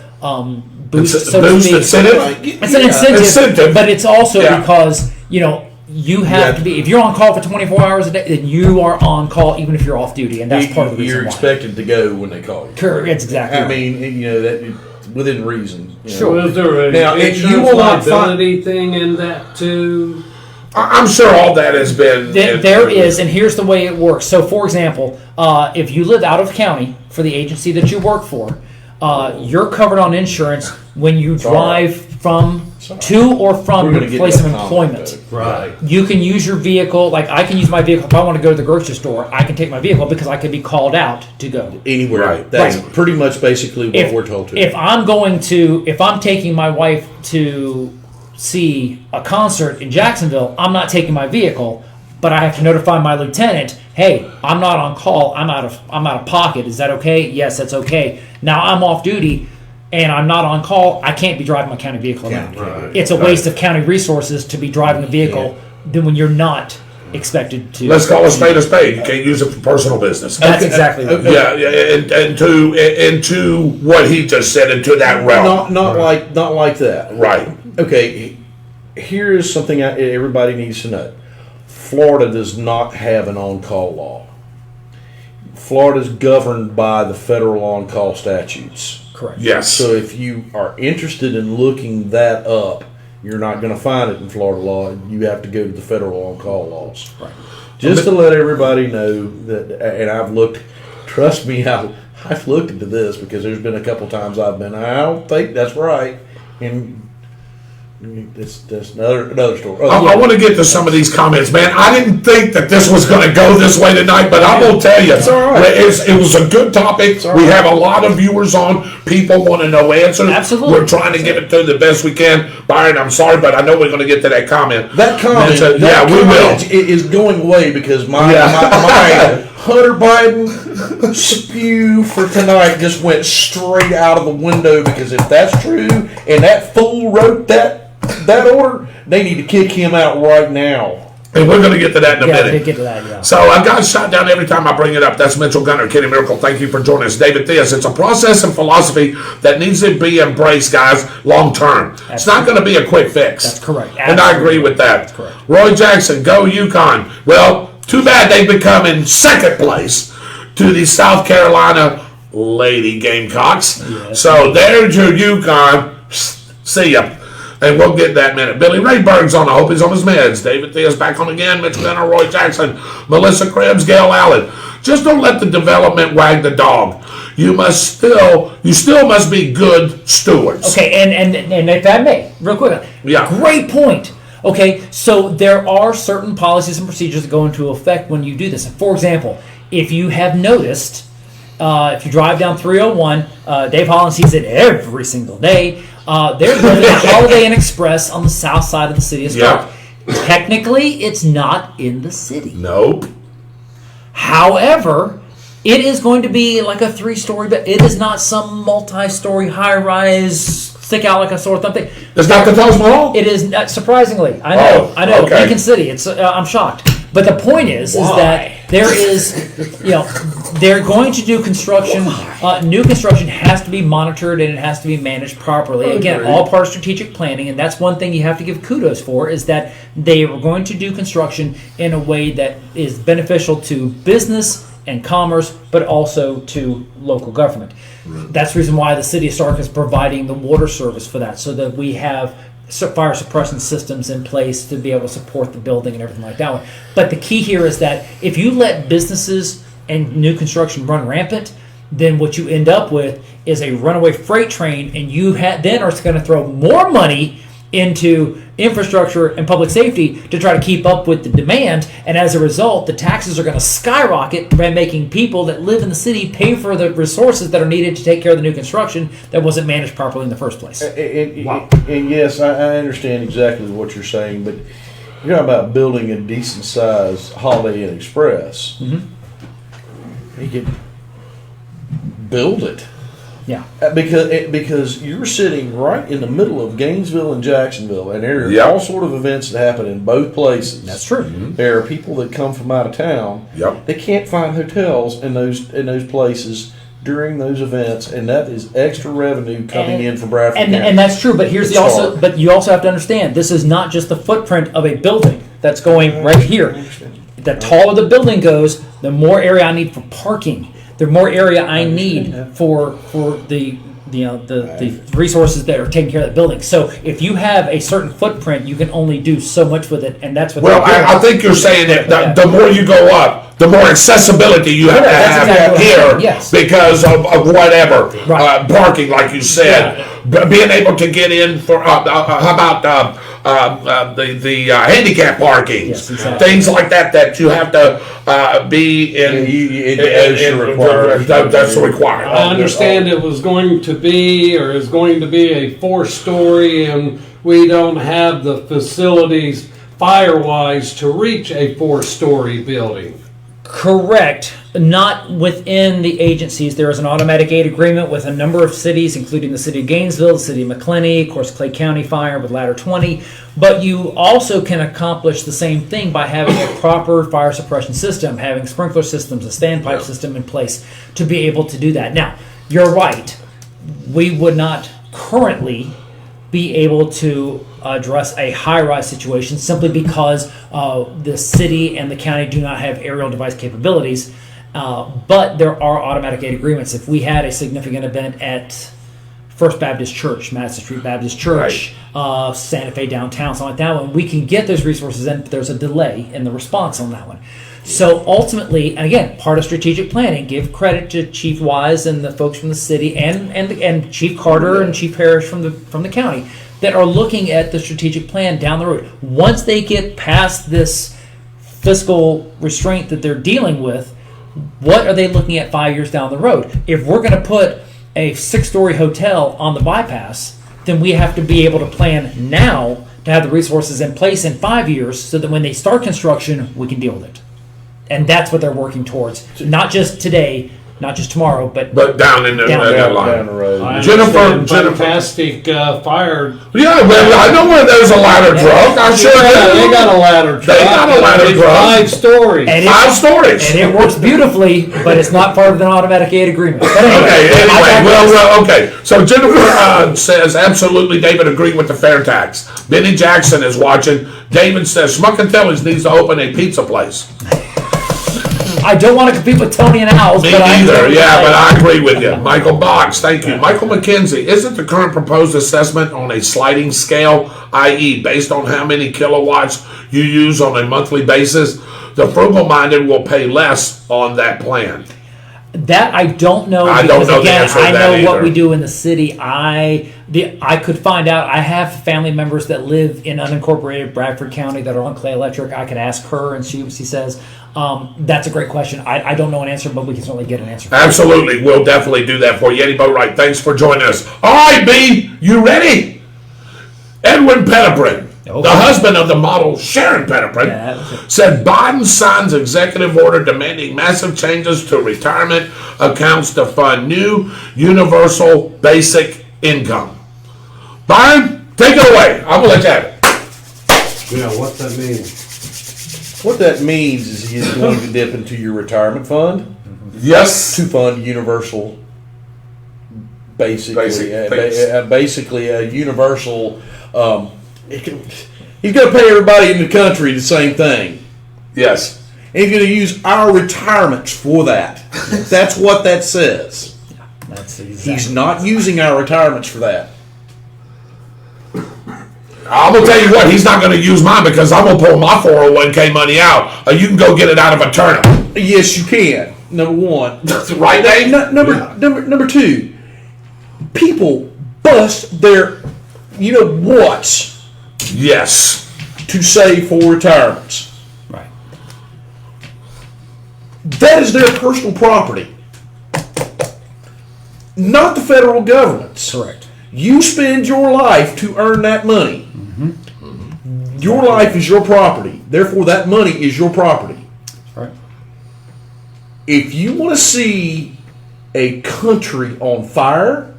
boost. So to speak. Incentive. It's an incentive, but it's also because you have to be. If you're on call for 24 hours a day, then you are on call even if you're off duty, and that's part of the reason you're expected to go when they call you. Correct. It's exactly. I mean, that within reason. Sure. Was there an insurance liability thing in that too? I'm sure all that has been. There is, and here's the way it works. So, for example, if you live out of county for the agency that you work for, you're covered on insurance when you drive to or from your place of employment. Right. You can use your vehicle. Like I can use my vehicle if I want to go to the grocery store. I can take my vehicle because I can be called out to go anywhere. Right. That's pretty much basically what we're told to. If I'm taking my wife to see a concert in Jacksonville, I'm not taking my vehicle, but I have to notify my lieutenant, "Hey, I'm not on call. I'm out of pocket. Is that okay?" "Yes, that's okay." Now I'm off duty and I'm not on call. I can't be driving my county vehicle now. Right. It's a waste of county resources to be driving a vehicle then when you're not expected to. Let's call a spade a spade. You can't use it for personal business. That's exactly right. Yeah, and to what he just said, into that realm. Not like that. Right. Okay, here is something everybody needs to know. Florida does not have an on-call law. Florida is governed by the federal on-call statutes. Correct. Yes. So if you are interested in looking that up, you're not going to find it in Florida law. You have to go to the federal on-call laws. Right. Just to let everybody know that, and I've looked, trust me, I've looked into this because there's been a couple times I don't think that's right. And that's another story. I want to get to some of these comments, man. I didn't think that this was going to go this way tonight, but I'm going to tell you, it was a good topic. We have a lot of viewers on. People want to know answers. Absolutely. We're trying to give it to the best we can. Byron, I'm sorry, but I know we're going to get to that comment. That comment, we will. Is going away because my Hunter Biden spew for tonight just went straight out of the window, because if that's true and that fool wrote that order, they need to kick him out right now. And we're going to get to that in a minute. Yeah, get to that, yeah. So I got shot down every time I bring it up. That's Mitchell Gunner, Kenny Miracle. Thank you for joining us. David Theus. It's a process and philosophy that needs to be embraced, guys, long term. It's not going to be a quick fix. That's correct. And I agree with that. That's correct. Roy Jackson, go UConn. Well, too bad they've become in second place to the South Carolina Lady Gamecocks. Yes. So there's your UConn. See ya. And we'll get that in a minute. Billy Rayberg's on. I hope he's on his meds. David Theus back on again. Mitch Gunner, Roy Jackson, Melissa Krebs, Gail Allen. Just don't let the development wag the dog. You still must be good stewards. Okay, and if I may, real quick. Yeah. Great point. Okay, so there are certain policies and procedures that go into effect when you do this. For example, if you have noticed, if you drive down 301, Dave Holland sees it every single day. There's a Holiday Inn Express on the south side of the city of Stark. Yep. Technically, it's not in the city. Nope. However, it is going to be like a 3-story, but it is not some multi-story high-rise, stick out like a sore thumb thing. It's not the Taj Mahal? It is not, surprisingly. I know. Okay. Lincoln City. It's. I'm shocked. But the point is that there is, they're going to do construction. New construction has to be monitored and it has to be managed properly. Again, all part of strategic planning, and that's one thing you have to give kudos for, is that they are going to do construction in a way that is beneficial to business and commerce, but also to local government. That's the reason why the city of Stark is providing the water service for that, so that we have fire suppression systems in place to be able to support the building and everything like that. But the key here is that if you let businesses and new construction run rampant, then what you end up with is a runaway freight train, and you then are going to throw more money into infrastructure and public safety to try to keep up with the demand, and as a result, the taxes are going to skyrocket by making people that live in the city pay for the resources that are needed to take care of the new construction that wasn't managed properly in the first place. And yes, I understand exactly what you're saying, but you're talking about building a decent sized Holiday Inn Express. Mm-hmm. You can build it. Yeah. Because you're sitting right in the middle of Gainesville and Jacksonville, and there are all sort of events that happen in both places. That's true. Mm-hmm. There are people that come from out of town. Yep. They can't find hotels in those places during those events, and that is extra revenue coming in from Bradford County. And that's true, but but you also have to understand, this is not just the footprint of a building that's going right here. The taller the building goes, the more area I need for parking. The more area I need for the resources that are taking care of the building. So if you have a certain footprint, you can only do so much with it, and that's what. Well, I think you're saying that the more you go up, the more accessibility you have to have exactly here, yes. because of whatever Right. parking, like you said, being able to get in for how about the handicap parking, Yes, exactly. things like that you have to be in. That's required. I understand it was going to be, or is going to be, a 4-story, and we don't have the facilities fire-wise to reach a 4-story building. Correct. Not within the agencies. There is an automatic aid agreement with a number of cities, including the city of Gainesville, the city of McClenny, of course, Clay County Fire with Ladder 20. But you also can accomplish the same thing by having a proper fire suppression system, having sprinkler systems, a standpipe system in place to be able to do that. Now, you're right. We would not currently be able to address a high-rise situation simply because the city and the county do not have aerial device capabilities. But there are automatic aid agreements. If we had a significant event at First Baptist Church, Madison Street Baptist Church, Santa Fe downtown, something like that one, we can get those resources in, but there's a delay in the response on that one. So ultimately, and again, part of strategic planning, give credit to Chief Wise and the folks from the city and Chief Carter and Chief Parrish from the county that are looking at the strategic plan down the road. Once they get past this fiscal restraint that they're dealing with, what are they looking at 5 years down the road? If we're going to put a 6-story hotel on the bypass, then we have to be able to plan now to have the resources in place in 5 years so that when they start construction, we can deal with it. And that's what they're working towards. Not just today, not just tomorrow, but down in the line. Down the road. Jennifer. Fantastic fire. Yeah, well, I know where there's a ladder truck. I sure do. They got a ladder truck. They got a ladder It's truck. 5 stories. And 5 stories. and it works beautifully, but it's not part of an automatic aid agreement. But Okay, anyway, I okay. So Jennifer says, absolutely, David, agree with the fair tax. Benny Jackson is watching. David says, Schmuckatelli's needs to open a pizza place. don't want to compete with Tony and Al's. Me but neither, but I agree with you. Michael Boggs, thank you. Michael McKenzie, isn't the current proposed assessment on a sliding scale, i.e. based on how many kilowatts you use on a monthly basis? The frugal-minded will pay less on that plan. That I don't know. I don't know the answer to I that know what either. we do in the city. I could find out. I have family members that live in unincorporated Bradford County that are on Clay Electric. I could ask her, and she says. That's a great question. I don't know an answer, but we can certainly get an answer. Absolutely. We'll definitely do that for you. Yeti Boatwright, thanks for joining us. All right, B, you ready? Edwin Pettigrew, the husband of the model Sharon Pettigrew, said Biden signs executive order demanding massive changes to retirement accounts to fund new universal basic income. Byron, take it away. I'm going to let you have it. Yeah, what that means. What that means is he's going to dip into your retirement fund. Yes. To fund universal, basically a universal. He's going to pay everybody in the country the same thing. Yes. And he's going to use our retirements for that. That's what that says. That's exactly. He's not using our retirements for that. I'm going to tell you what, he's not going to use mine because I'm going to pull my 401k money out. You can go get it out of a turnip. Yes, you can. Number one. Right, Dave? Number two, people bust their, what's Yes. to save for retirements. Right. That is their personal property, not the federal government's. Correct. You spend your life to earn that money. Your life is your property. Therefore, that money is your property. Right. If you want to see a country on fire,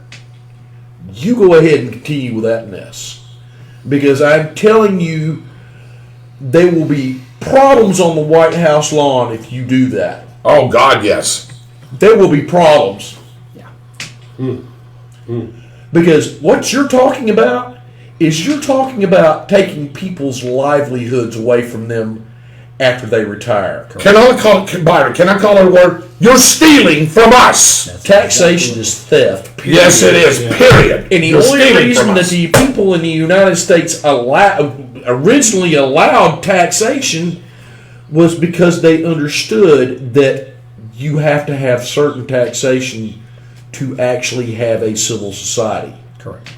you go ahead and continue with that mess. Because I'm telling you, there will be problems on the White House lawn if you do that. Oh, God, yes. There will be problems. Yeah. Because what you're talking about is you're talking about taking people's livelihoods away from them after they retire. Can I call it a word? You're stealing from us. Taxation is theft. Period. Yes, it is. Period. And the You're only stealing reason from that us. the people in the United States originally allowed taxation was because they understood that you have to have certain taxation to actually have a civil society. Correct.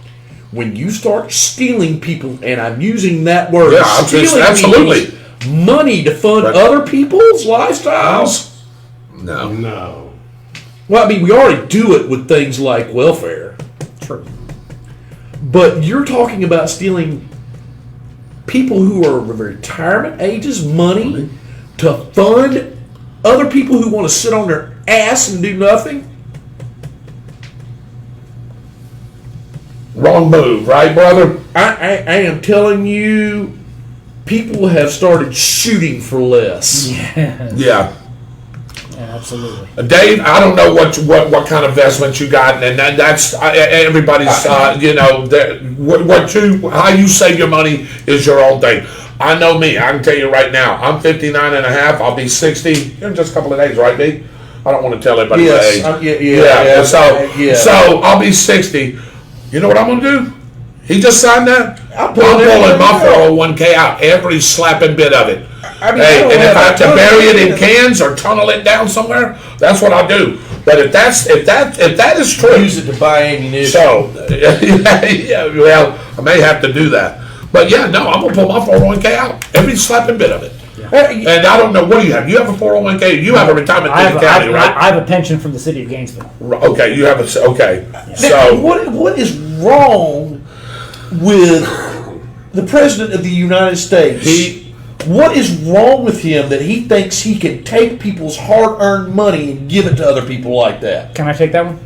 When you start stealing people, and I'm using that word, Yeah, stealing absolutely. people's money to fund other people's lifestyles. No. No. Well, I mean, we already do it with things like welfare. True. But you're talking about stealing people who are of retirement ages money to fund other people who want to sit on their ass and do nothing? Wrong move, right, brother? I am telling you, people have started shooting for less. Yeah. Yeah. Absolutely. Dave, I don't know what kind of investment you got, and that's everybody's. How you save your money is your own thing. I know me. I can tell you right now. I'm 59 and a half. I'll be 60 in just a couple of days, right, B? I don't want to tell everybody Yes. my age. Yeah. So I'll be 60. You know what I'm going to do? He just signed that. I'm pulling my 401k out, every slapping bit of it. I mean, Hey, I don't and if I have to a ton bury of it in money. cans or tunnel it down somewhere, that's what I'll do. But if that is true, Use it to buy ammunition. so yeah, well, I may have to do that. But yeah, no, I'm gonna pull my 401k out, every slapping bit of it. And I don't know, what do you have? You have a 401k. You have a retirement I in the county, right? have a pension from the city of Gainesville. Okay, you have a okay. Now, So what is wrong with the president of the United States? What is wrong with him that he thinks he can take people's hard-earned money and give it to other people like that? Can I take that one?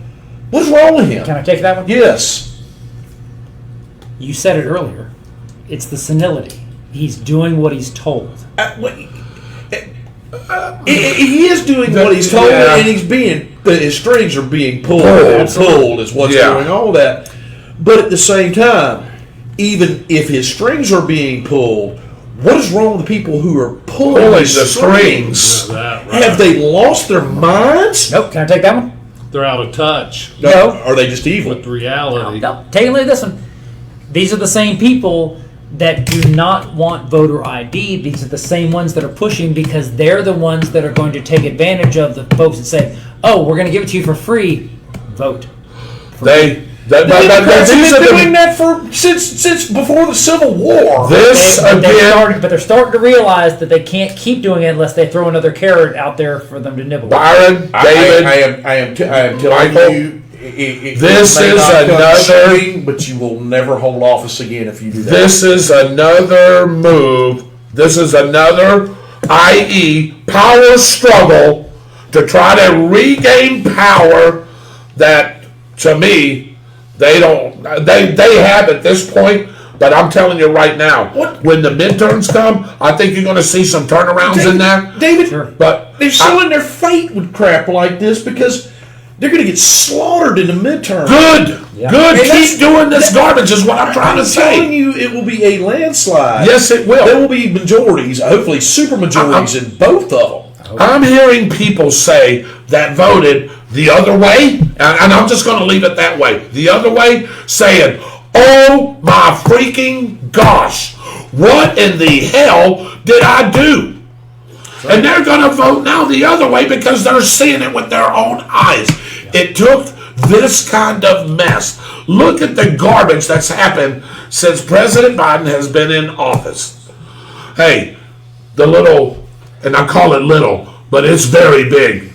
What's wrong with him? Can I take that one? Yes. You said it earlier. It's the senility. He's doing what he's told. He is doing what he's told, Yeah. and his strings are being pulled. Pulled. Pulled is what's Yeah. going on with that. But at the same time, even if his strings are being pulled, what is wrong with the people who are pulling pulling his the strings. That, right. Have they lost their minds? Nope. Can I take that one? They're out of touch No. Are they just evil? with reality. No. Take a look at this one. These are the same people that do not want voter ID. These are the same ones that are pushing because they're the ones that are going to take advantage of the folks that say, "Oh, we're going to give it to you for free. Vote." They've been doing that since before the Civil War. But they're starting to realize that they can't keep doing it unless they throw another carrot out there for them to nibble. Byron, David, I am telling Michael, you. this may is not come another- shooting, but you will never hold office again if you do that. this is another move. This is another, i.e., power struggle to try to regain power that, to me, they don't. They have at this point. But I'm telling you right now, when the midterms come, I think you're going to see some turnarounds in that. David, Sure. But they're selling their fate with crap like this because They're going to get slaughtered in the midterm. Good. Good. And Keep doing this garbage is what I'm trying to I'm say. telling you, it will be a landslide. Yes, it will. There will be majorities, hopefully super majorities in both of them. I'm hearing people say that voted the other way, and I'm just going to leave it that way. The other way, saying, "Oh my freaking gosh, what in the hell did I do?" And they're going to vote now the other way because they're seeing it with their own eyes. It took this kind of mess. Look at the garbage that's happened since President Biden has been in office. Hey, the little, and I call it little, but it's very big,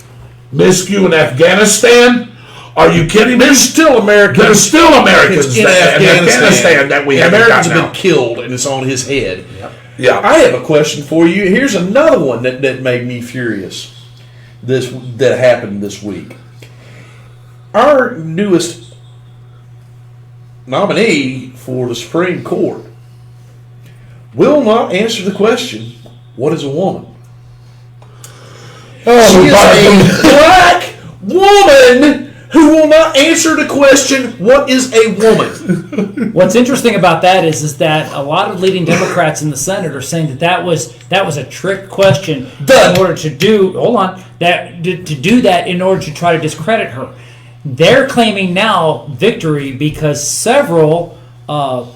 miscue in Afghanistan. Are you kidding me? There's still Americans. There's still Americans in Afghanistan that we haven't Americans got have now. been killed, and it's on his head. Yeah. I have a question for you. Here's another one that made me furious. That happened this week. Our newest nominee for the Supreme Court will not answer the question, "What is a woman?" She is a black woman who will not answer the question, "What is a woman?" What's interesting about that is that a lot of leading Democrats in the Senate are saying that was a trick question in order to do. Hold on, to do that in order to try to discredit her. They're claiming now victory because several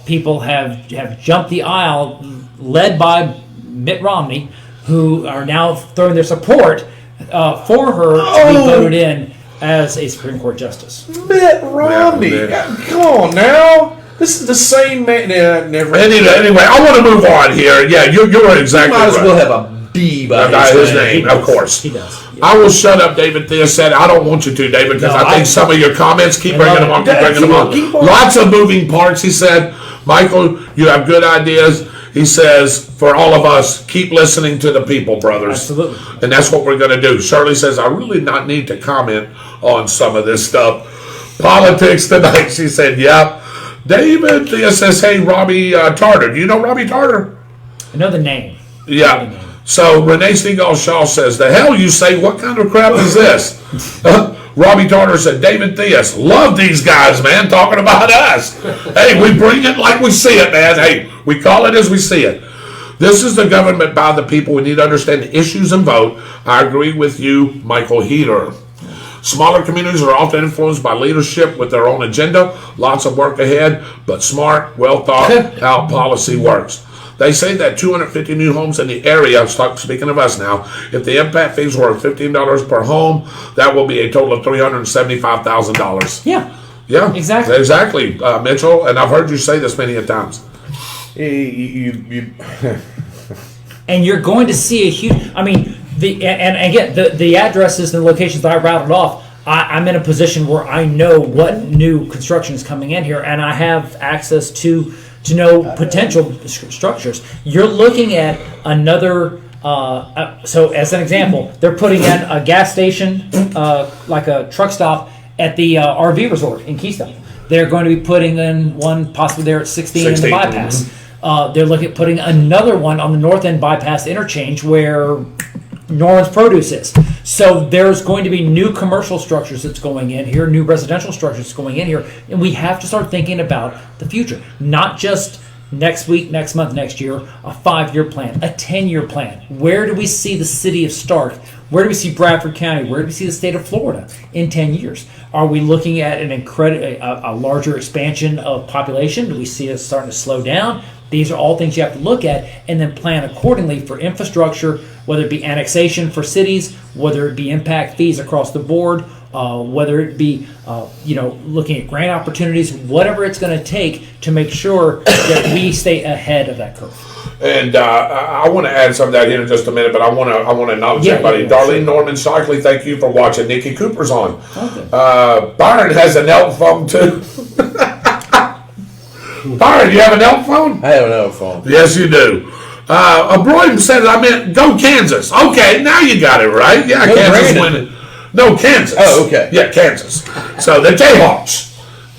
people have jumped the aisle, led by Mitt Romney, who are now throwing their support for her to be voted in as a Supreme Court justice. Mitt Romney. Come on now. This is the same man. Never. Anyway, I want to move on here. Yeah, you're exactly Might as right. well have a B by his name, of course. He does. Yeah. I will shut up, David Thea said. I don't want you to, David, because I think some of your comments keep bringing them on. Keep on. Lots of moving parts, he said. Michael, you have good ideas. He says, for all of us, keep listening to the people, brothers. Absolutely. And that's what we're going to do. Shirley says, I really not need to comment on some of this stuff. Politics tonight, she said, yep. David Thea says, hey, Robbie Tarter. Do you know Robbie Tarter? I know the name. Yeah. So Renee Stegall-Shaw says, the hell you say, what kind of crap is this? Robbie Tarter said, David Theus, love these guys, man, talking about us. Hey, we bring it like we see it, man. Hey, we call it as we see it. This is the government by the people. We need to understand the issues and vote. I agree with you, Michael Heater. Smaller communities are often influenced by leadership with their own agenda. Lots of work ahead, but smart, well thought out policy works. They say that 250 new homes in the area, speaking of us now, if the impact fees were $15 per home, that will be a total of $375,000. Yeah. Yeah. Exactly. Exactly, Mitchell. And I've heard you say this many a times. And you're going to see a huge. I mean, and again, the addresses and the locations that I routed off. I'm in a position where I know what new construction is coming in here, and I have access to know potential structures. You're looking at another. So, as an example, they're putting in a gas station, like a truck stop, at the RV resort in Keystone. They're going to be putting in one possibly there at 16 in the bypass. They're looking at putting another one on the north end bypass interchange where Norman's Produce is. So there's going to be new commercial structures that's going in here, new residential structures going in here, and we have to start thinking about the future, not just next week, next month, next year, a 5-year plan, a 10-year plan. Where do we see the city of Stark? Where do we see Bradford County? Where do we see the state of Florida in 10 years? Are we looking at a larger expansion of population? Do we see it starting to slow down? These are all things you have to look at and then plan accordingly for infrastructure, whether it be annexation for cities, whether it be impact fees across the board, whether it be looking at grant opportunities, whatever it's going to take to make sure that we stay ahead of that curve. And I want to add some of that here in just a minute, but I want to acknowledge everybody. Darlene Norman Shockley, thank you for watching. Nikki Cooper's on. Okay. Byron has an Elk phone too. Byron, you have an Elk phone? I have an Elk phone. Yes, you do. Broyden said I meant go Kansas. Okay, now you got it right. Yeah, Go Kansas Brandon. winning. No, Kansas. Oh, okay. Yeah, Kansas. So the Jayhawks.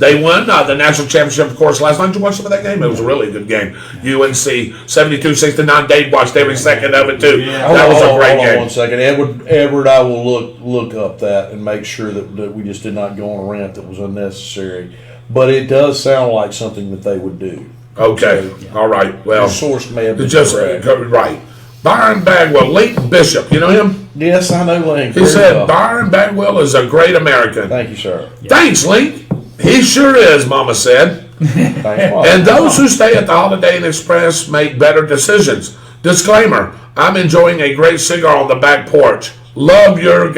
They won the national championship, of course, last night. Did you watch some of that game? It was a really good game. UNC 72-69. Dave watched every second of it, too. That was a great Hold on game. 1 second. Edward, I will look up that and make sure that we just did not go on a rant that was unnecessary. But it does sound like something that they would do. Okay. All right. Well, The source may have been just correct. right. Byron Bagwell, Leighton Bishop. You know him? Yes, I know Link. He said Byron Bagwell is a great American. Thank you, sir. Thanks, Link. He sure is, Mama said. Thanks, Mom. And those who stay at the Holiday Inn Express make better decisions. Disclaimer: I'm enjoying a great cigar on the back porch. Love your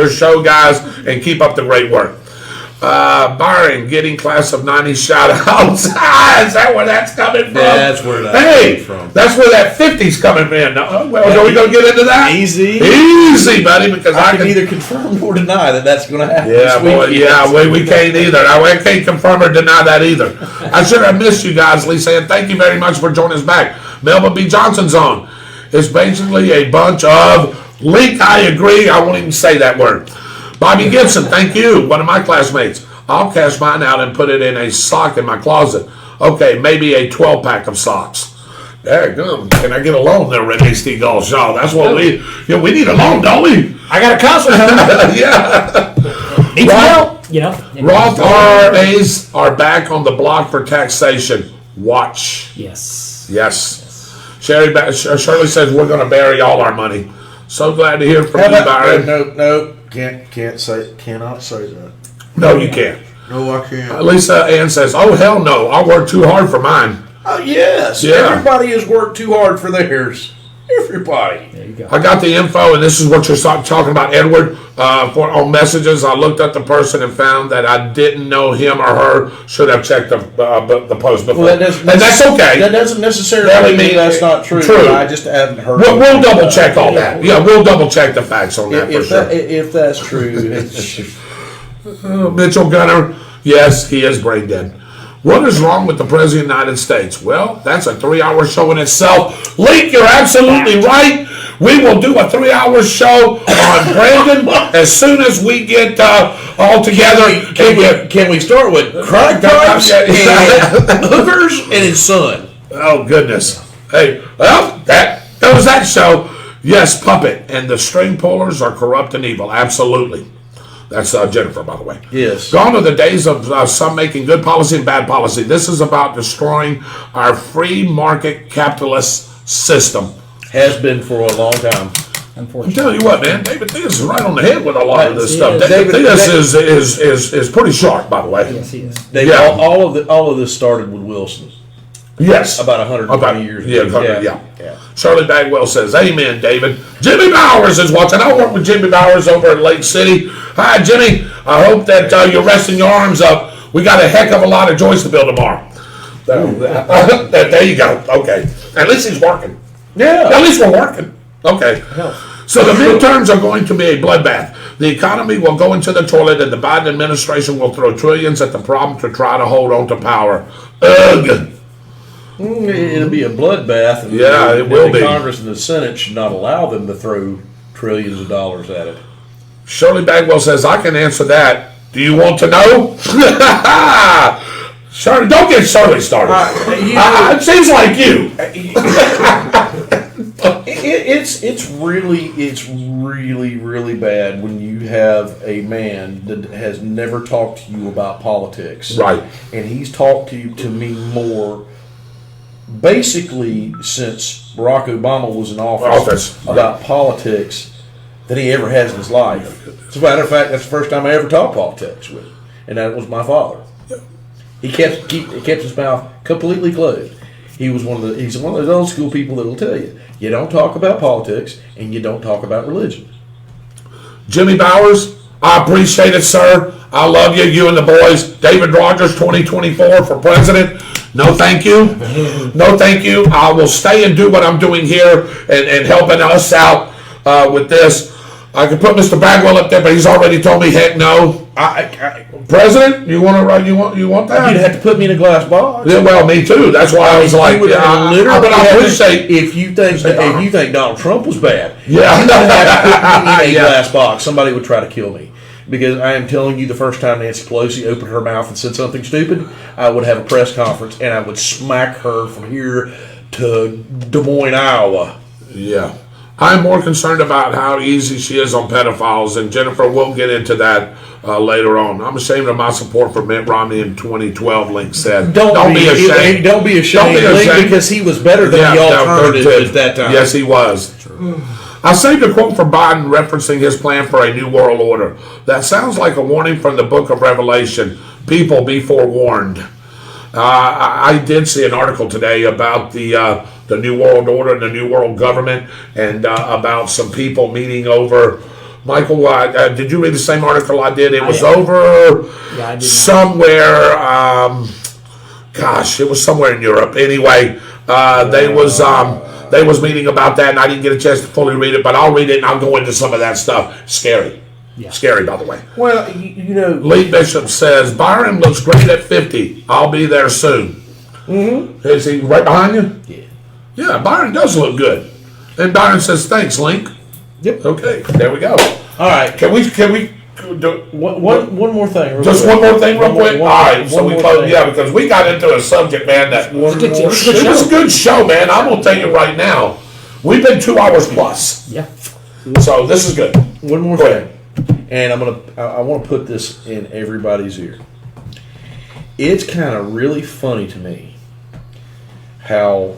show, guys, and keep up the great work. Byron getting class of '90s shout outs. Is that where that's coming from? That's where that's coming from. That's where that 50's coming in. Well, are we going to get into that? Easy, buddy, because I can neither confirm nor deny that's going to happen. Yeah, this boy, weekend. we can't either. I can't confirm or deny that either. I should have missed you guys, Lisa, and thank you very much for joining us back. Melba B. Johnson's on. It's basically a bunch of Link, I agree. I won't even say that word. Bobby Gibson, thank you. One of my classmates. I'll cash mine out and put it in a sock in my closet. Okay, maybe a 12-pack of socks. There you go. Can I get a loan there, Renee Stegall Shaw? That's what we need a loan, don't we? I got a concert coming. Yeah. Need some help, you know. Roth RAs are back on the block for taxation. Watch. Yes. Shirley says we're going to bury all our money. So glad to hear from you, Byron. No, cannot say that. No, you can't. No, I can't. Lisa Ann says, "Oh hell no! I worked too hard for mine." Oh yes, Yeah. Everybody has worked too hard for theirs. Everybody. There you go. I got the info, and this is what you're talking about, Edward. On messages, I looked at the person and found that I didn't know him or her. Should have checked the post before. Well, and that's okay. That doesn't necessarily mean that's not true. True. I just haven't heard. We'll double check all that. Yeah, we'll double check the facts on that for sure. If that's true, Mitchell Gunner, yes, he is brain dead. What is wrong with the President of the United States? Well, that's a 3-hour show in itself. Link, you're absolutely right. We will do a 3-hour show on Brandon as soon as we get all together. Can we start with crack pipes and hookers and his son? Oh, goodness. Hey, well, that was that show. Yes, Puppet. And the string pullers are corrupt and evil. Absolutely. That's Jennifer, by the way. Yes. Gone are the days of some making good policy and bad policy. This is about destroying our free market capitalist system. Has been for a long time. I'm telling you what, man. David Theus is right on the head with a lot of this He stuff. is. David Theus is pretty sharp, by the way. Yes, he is. Yeah. All of this started with Wilson. Yes. About 120 years ago. Yeah. Shirley Bagwell says, "Amen, David." Jimmy Bowers is watching. I work with Jimmy Bowers over at Lake City. Hi, Jimmy. I hope that you're resting your arms up. We got a heck of a lot of joints to build tomorrow. There you go. Okay. At least he's working. Yeah. At least we're working. Okay. So the midterms are going to be a bloodbath. The economy will go into the toilet, and the Biden administration will throw trillions at the problem to try to hold on to power. Ugh. It'll be a bloodbath. And Yeah, it will the be. Congress and the Senate should not allow them to throw trillions of dollars at it. Shirley Bagwell says, "I can answer that. Do you want to know?" Shirley, don't get Shirley started. It seems like you. It's really bad when you have a man that has never talked to you about politics, Right. And he's talked to me more, basically since Barack Obama was in office. About politics than he ever has in his life. As a matter of fact, that's the first time I ever talked politics with, and that was my father. He kept his mouth completely closed. He's one of those old school people that will tell you don't talk about politics and you don't talk about religion. Jimmy Bowers, I appreciate it, sir. I love you, you and the boys. David Rodgers, 2024 for president. No, thank you. No, thank you. I will stay and do what I'm doing here and helping us out with this. I could put Mr. Bagwell up there, but he's already told me, heck no. President, you want that? You'd have to put me in a glass box. Yeah, well, me too. That's why I was like, but I appreciate. If you think Donald Trump was bad, Yeah. you'd have to put me in a glass box. Somebody would try to kill me. Because I am telling you, the first time Nancy Pelosi opened her mouth and said something stupid, I would have a press conference and I would smack her from here to Des Moines, Iowa. Yeah. I'm more concerned about how easy she is on pedophiles, and Jennifer will get into that later on. I'm ashamed of my support for Mitt Romney in 2012, Link said. Don't be ashamed. Don't be ashamed, Link, because he was better than the alternative at that time. Yes, he was. I saved a quote from Biden referencing his plan for a new world order. That sounds like a warning from the book of Revelation. People, be forewarned. I did see an article today about the New World Order and the New World Government, and about some people meeting over. Michael, did you read the same article I did? It was over somewhere. It was somewhere in Europe. Anyway, they was meeting about that, and I didn't get a chance to fully read it, but I'll read it and I'll go into some of that stuff. Scary. Yeah. Scary, by the way. Well, you know, Lee Bishop says Byron looks great at 50. I'll be there soon. Mm-hmm. Is he right behind you? Yeah. Yeah, Byron does look good. And Byron says, "Thanks, Link." Yep. Okay, there we go. All right. Can we do one more thing? Just one more thing, real quick. All right. So we close. Yeah, because we got into a subject, man. That it was a good show, man. I'm gonna tell you right now. We've been 2 hours plus. Yeah. So this is good. One more thing, and I want to put this in everybody's ear. It's kind of really funny to me how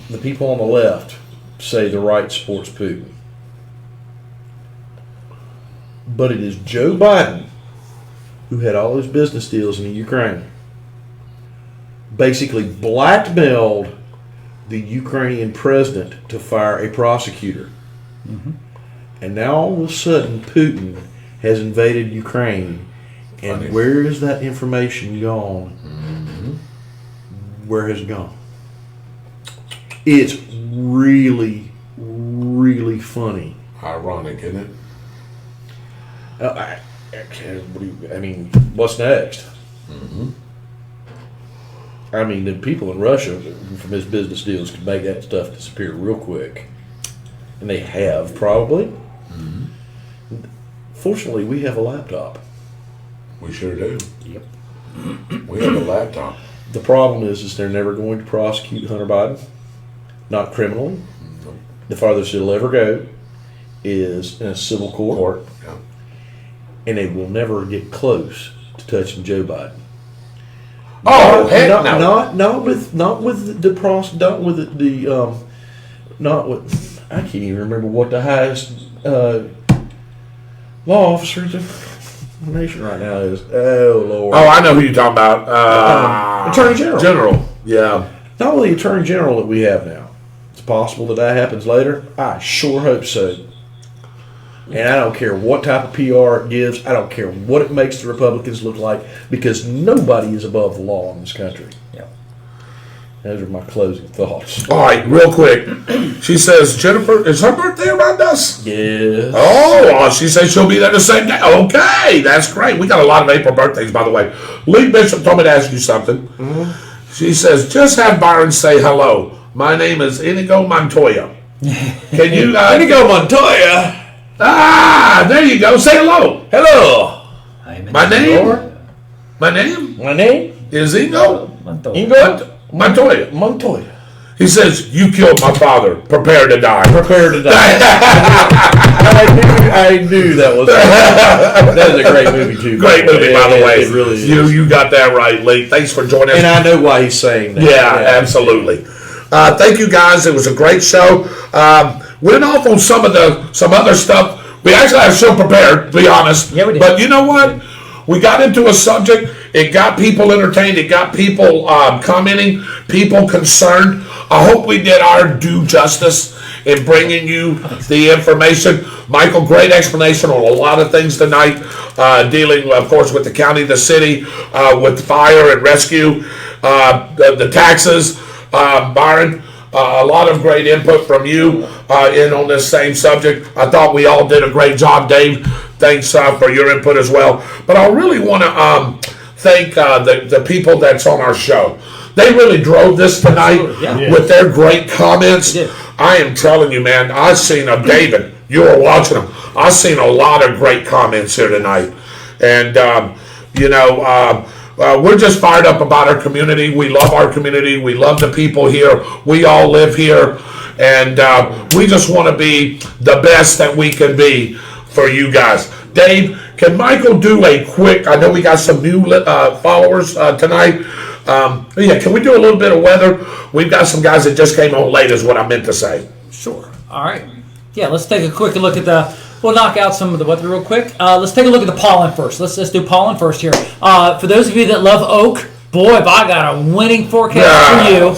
the people on the left say the right supports Putin. But it is Joe Biden who had all his business deals in the Ukraine, basically blackmailed the Ukrainian president to fire a prosecutor. Mm-hmm. And now all of a sudden Putin has invaded Ukraine. And where is that information gone? Mm-hmm. Where has it gone? It's really, really funny. Ironic, isn't it? What's next? Mm-hmm. I mean, the people in Russia from his business deals could make that stuff disappear real quick. And they have, probably. Mm-hmm. Fortunately, we have a laptop. We sure do. Yep. We have a laptop. The problem is they're never going to prosecute Hunter Biden. Not criminally. No. The farthest it'll ever go is in a civil court. Yeah. And they will never get close to touching Joe Biden. Oh, heck no. I can't even remember what the highest law officer in the nation right now is. Oh, Lord. Oh, I know who you're talking about. Attorney General. General, yeah. Not only the Attorney General that we have now. It's possible that happens later. I sure hope so. And I don't care what type of PR it gives. I don't care what it makes the Republicans look like, because nobody is above the law in this country. Yeah. Those are my closing thoughts. All right, real quick. She says, Jennifer, is her birthday around us? Yes. Oh, she says she'll be there the same day. Okay, that's great. We got a lot of April birthdays, by the way. Lee Bishop told me to ask you something. Mm-hmm. She says, just have Byron say hello. My name is Inigo Montoya. Can you... Inigo Montoya? There you go. Say hello. Hello. My name is Inigo Montoya. Montoya. He says, you killed my father. Prepare to die. Prepare to die. I knew that was a great movie, too. Great movie, by the way. It really is. You got that right, Lee. Thanks for joining us. And I know why he's saying that. Yeah, absolutely. Thank you, guys. It was a great show. Went off on some other stuff. We actually had a show prepared, to be honest. Yeah, we did. But you know what? We got into a subject. It got people entertained. It got people commenting, people concerned. I hope we did our due justice in bringing you the information. Michael, great explanation on a lot of things tonight, dealing, of course, with the county, the city, with fire and rescue, the taxes. Byron, a lot of great input from you in on this same subject. I thought we all did a great job, Dave. Thanks for your input as well. But I really want to thank the people that's on our show. They really drove this tonight with their great comments. I am telling you, man, I've seen David. you are watching them. I've seen a lot of great comments here tonight. And, we're just fired up about our community. We love our community. We love the people here. We all live here. And we just want to be the best that we can be for you guys. Dave, can Michael do a quick, I know we got some new followers tonight. Can we do a little bit of weather? We've got some guys that just came on late is what I meant to say. Sure. All right. Yeah, let's take a quick look at we'll knock out some of the weather real quick. Let's take a look at the pollen first. Let's do pollen first here. For those of you that love oak, boy, have I got a winning forecast for you.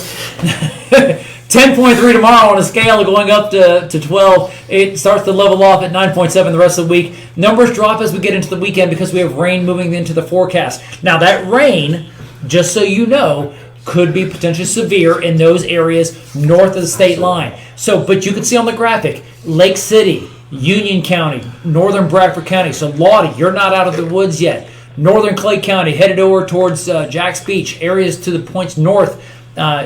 10.3 tomorrow on a scale going up to 12. It starts to level off at 9.7 the rest of the week. Numbers drop as we get into the weekend because we have rain moving into the forecast. Now that rain, just so you know, could be potentially severe in those areas north of the state line. But you can see on the graphic, Lake City, Union County, northern Bradford County. So Lottie, you're not out of the woods yet. Northern Clay County, headed over towards Jack's Beach, areas to the points north.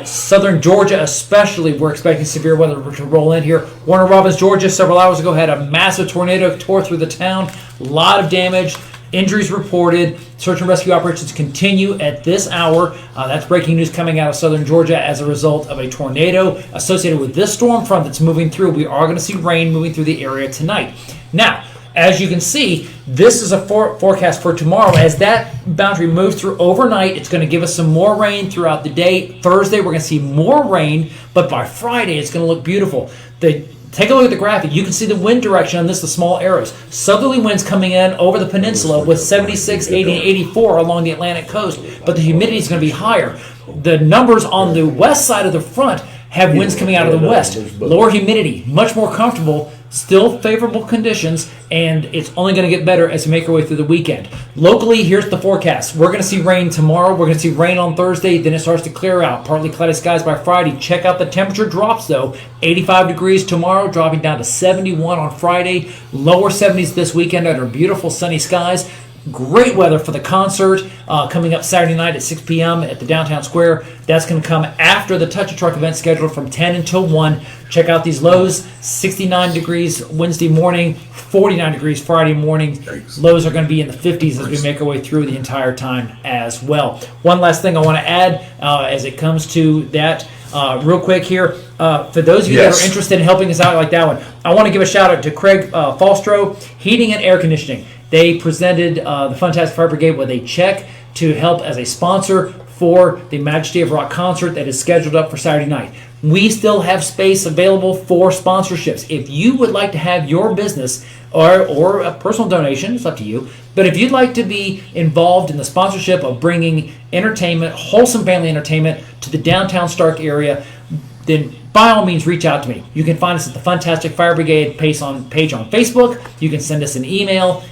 Southern Georgia especially, we're expecting severe weather to roll in here. Warner Robins, Georgia, several hours ago had a massive tornado tore through the town. A lot of damage. Injuries reported. Search and rescue operations continue at this hour. That's breaking news coming out of southern Georgia as a result of a tornado associated with this storm front that's moving through. We are going to see rain moving through the area tonight. Now, as you can see, this is a forecast for tomorrow. As that boundary moves through overnight, it's going to give us some more rain throughout the day. Thursday, we're going to see more rain, but by Friday, it's going to look beautiful. Take a look at the graphic. You can see the wind direction on this, the small arrows. Southerly winds coming in over the peninsula with 76, 80, and 84 along the Atlantic coast, but the humidity is going to be higher. The numbers on the west side of the front have winds coming out of the west. Lower humidity, much more comfortable, still favorable conditions, and it's only going to get better as we make our way through the weekend. Locally, here's the forecast. We're going to see rain tomorrow. We're going to see rain on Thursday. Then it starts to clear out. Partly cloudy skies by Friday. Check out the temperature drops, though. 85 degrees tomorrow, dropping down to 71 on Friday. Lower 70s this weekend under beautiful sunny skies. Great weather for the concert coming up Saturday night at 6 p.m. at the Downtown Square. That's going to come after the Touch a Truck event scheduled from 10 until 1. Check out these lows. 69 degrees Wednesday morning, 49 degrees Friday morning. Lows are going to be in the 50s as we make our way through the entire time as well. One last thing I want to add as it comes to that real quick here. For those of you that are interested in helping us out like that one, I want to give a shout out to Craig Falstro, Heating and Air Conditioning. They presented the Fantastic Fire Brigade with a check to help as a sponsor for the Majesty of Rock concert that is scheduled up for Saturday night. We still have space available for sponsorships. If you would like to have your business or a personal donation, it's up to you, but if you'd like to be involved in the sponsorship of bringing entertainment, wholesome family entertainment to the downtown Stark area, then by all means, reach out to me. You can find us at the Fantastic Fire Brigade page on Facebook. You can send us an email.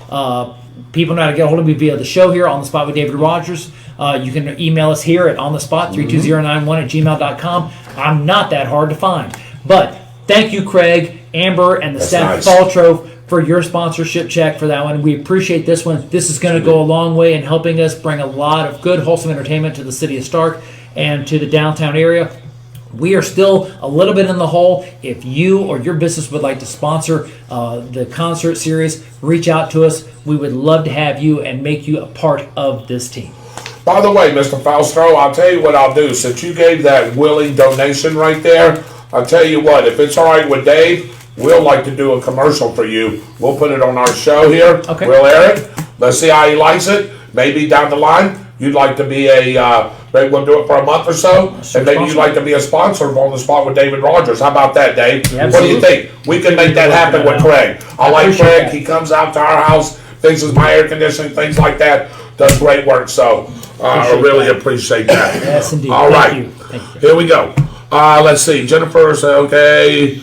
People know how to get a hold of me via the show here, On the Spot with David Rodgers. You can email us here at onthespot32091@gmail.com. I'm not that hard to find. But thank you, Craig, Amber, and the staff at Faltro for your sponsorship check for that one. We appreciate this one. This is going to go a long way in helping us bring a lot of good, wholesome entertainment to the city of Stark and to the downtown area. We are still a little bit in the hole. If you or your business would like to sponsor the concert series, reach out to us. We would love to have you and make you a part of this team. By the way, Mr. Falstro, I'll tell you what I'll do. Since you gave that willing donation right there, I'll tell you what, if it's all right with Dave, we'll like to do a commercial for you. We'll put it on our show here. Okay. We'll air it. Let's see how he likes it. Maybe down the line, you'd like to be maybe we'll do it for a month or so, and maybe you'd like to be a sponsor of On the Spot with David Rodgers. How about that, Dave? Yeah, what do you think? We can make that happen with Craig. I like Craig. That. He comes out to our house, fixes my air conditioning, things like that. Does great work. So I really appreciate that. Yes, indeed. All right. Thank you. Here we go. Let's see. Jennifer's okay.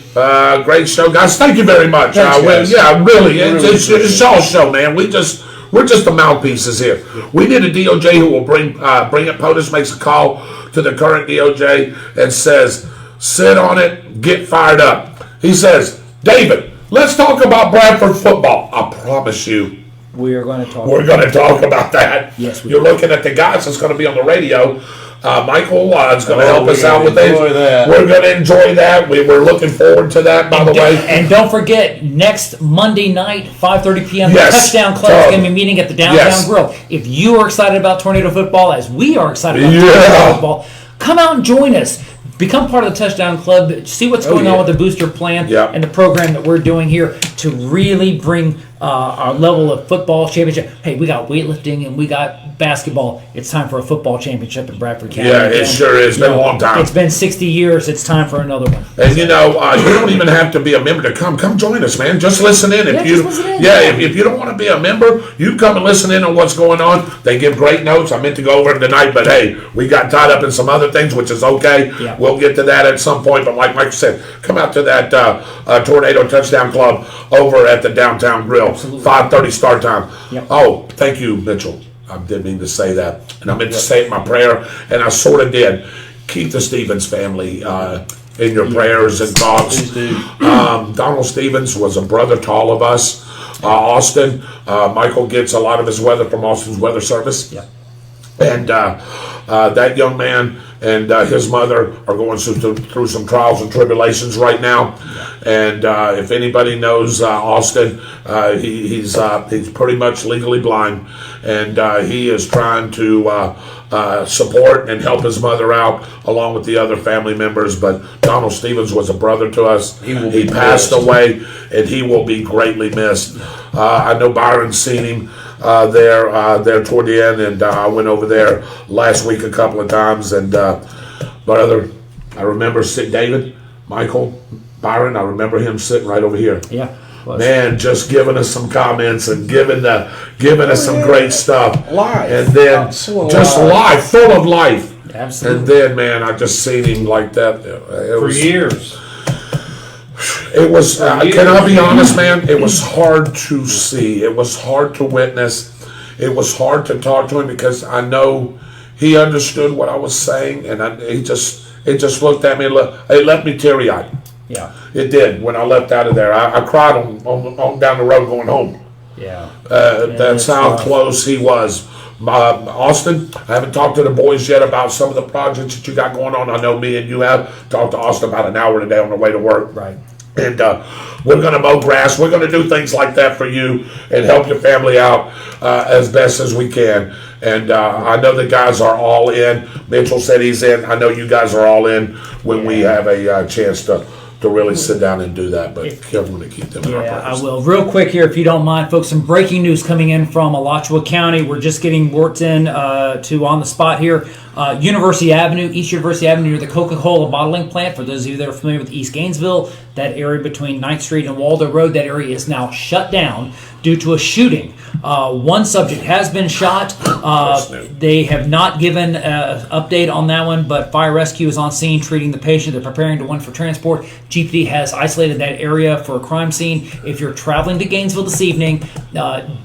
Great show, guys. Thank you very much. Thanks, Yeah, really. It's y'all's show, man. We're just the mouthpieces here. We need a DOJ who will bring it. POTUS makes a call to the current DOJ and says, sit on it, get fired up. He says, David, let's talk about Bradford football. I promise you, We are going to talk. We're going to talk about that. Yes, we You're are. looking at the guys that's going to be on the radio. Michael is going to help us out with enjoy things. that. We're going to enjoy that. We're looking forward to that, by the way. And don't forget, next Monday night, 5:30 p.m., Yes. the Touchdown Club is going to be meeting at the Downtown Yes. Grill. If you are excited about tornado football, as we are excited about Yeah. tornado football, come out and join us. Become part of the Touchdown Club. See what's going on with the booster plan Yeah. and the program that we're doing here to really bring our level of football championship. Hey, we got weightlifting and we got basketball. It's time for a football championship in Bradford County. Yeah, it sure is. It's been a long time. It's been 60 years. It's time for another one. And you don't even have to be a member to come. Come join us, man. Just listen in. Yeah, just listen in. If you don't want to be a member, you come and listen in on what's going on. They give great notes. I meant to go over them tonight, but hey, we got tied up in some other things, which is okay. Yeah. We'll get to that at some point. But like Mike said, come out to that Tornado Touchdown Club over at the Downtown Grill. Absolutely. 5:30 start time. Yep. Oh, thank you, Mitchell. I didn't mean to say that. And I meant to say it in my prayer, and I sort of did. Keep the Stevens family in your prayers and thoughts. Please do. Donald Stevens was a brother to all of us. Austin, Michael gets a lot of his weather from Austin's Weather Service. Yeah. And that young man and his mother are going through some trials and tribulations right now. And if anybody knows Austin, he's pretty much legally blind, and he is trying to support and help his mother out along with the other family members. But Donald Stevens was a brother to us. He passed away, and he will be greatly missed. I know Byron's seen him there toward the end, and I went over there last week a couple of times, and brother, I remember David, Michael, Byron, I remember him sitting right over here. Yeah. Man, just giving us some comments and giving us some great stuff. Life. And then So just alive. life, full of life. Absolutely. And then, man, I just seen him like that. For years. It was, can I be honest, man? It was hard to see. It was hard to witness. It was hard to talk to him because I know he understood what I was saying, and it just looked at me. It left me teary-eyed. Yeah. It did when I left out of there. I cried on down the road going home. Yeah. That's how close he was. Austin, I haven't talked to the boys yet about some of the projects that you got going on. I know me and you have talked to Austin about an hour today on the way to work. Right. And we're going to mow grass. We're going to do things like that for you and help your family out as best as we can. And I know the guys are all in. Mitchell said he's in. I know you guys are all in when we have a chance to really sit down and do that. But I'm going to keep them in our Yeah, prayers. I will. Real quick here, if you don't mind, folks, some breaking news coming in from Alachua County. We're just getting worked in to on the spot here. University Avenue, East University Avenue, near the Coca-Cola bottling plant. For those of you that are familiar with East Gainesville, that area between 9th Street and Waldo Road, that area is now shut down due to a shooting. One subject has been shot. They have not given an update on that one, but fire rescue is on scene treating the patient. They're preparing to one for transport. GPD has isolated that area for a crime scene. If you're traveling to Gainesville this evening,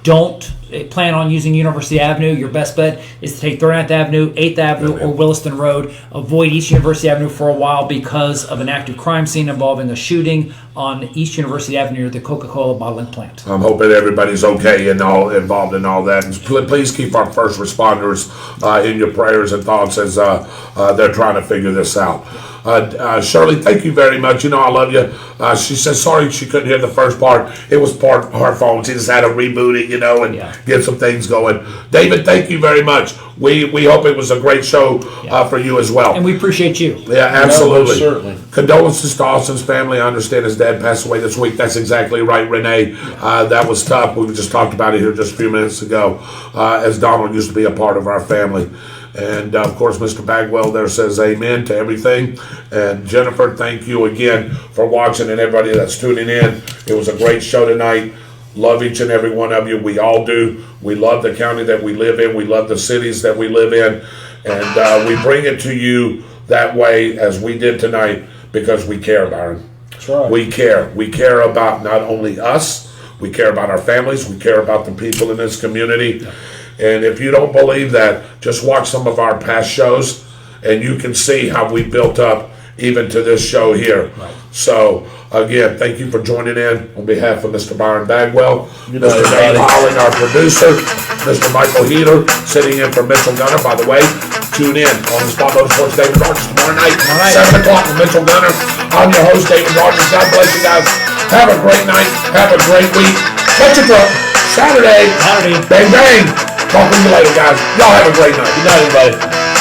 don't plan on using University Avenue. Your best bet is to take 39th Avenue, 8th Avenue, or Williston Road. Avoid East University Avenue for a while because of an active crime scene involving a shooting on East University Avenue near the Coca-Cola bottling plant. I'm hoping everybody's okay and all involved in all that. And please keep our first responders in your prayers and thoughts as they're trying to figure this out. Shirley, thank you very much. You know I love you. She says sorry she couldn't hear the first part. It was part of her phone. She just had to reboot it, and get some things going. David, thank you very much. We hope it was a great show for you as well. And we appreciate you. Yeah, absolutely. No, certainly. Condolences to Austin's family. I understand his dad passed away this week. That's exactly right, Renee. That was tough. We just talked about it here just a few minutes ago, as Donald used to be a part of our family. And, of course, Mr. Bagwell there says amen to everything. And, Jennifer, thank you again for watching and everybody that's tuning in. It was a great show tonight. Love each and every one of you. We all do. We love the county that we live in. We love the cities that we live in. And we bring it to you that way as we did tonight because we care, Byron. That's right. We care. We care about not only us, we care about our families, we care about the people in this community. And if you don't believe that, just watch some of our past shows and you can see how we built up even to this show here. So, again, thank you for joining in on behalf of Mr. Byron Bagwell, Mr. Dave Holling, our producer, Mr. Michael Heater, sitting in for Mitchell Gunner. By the way, tune in on the Spot Motorsports David Rodgers tomorrow night, 7 o'clock with Mitchell Gunner. I'm your host, David Rodgers. God bless you guys. Have a great night. Have a great week. Touch a truck. Saturday. Bang, bang. Talk to you later, guys. Y'all have a great night. Good night, everybody.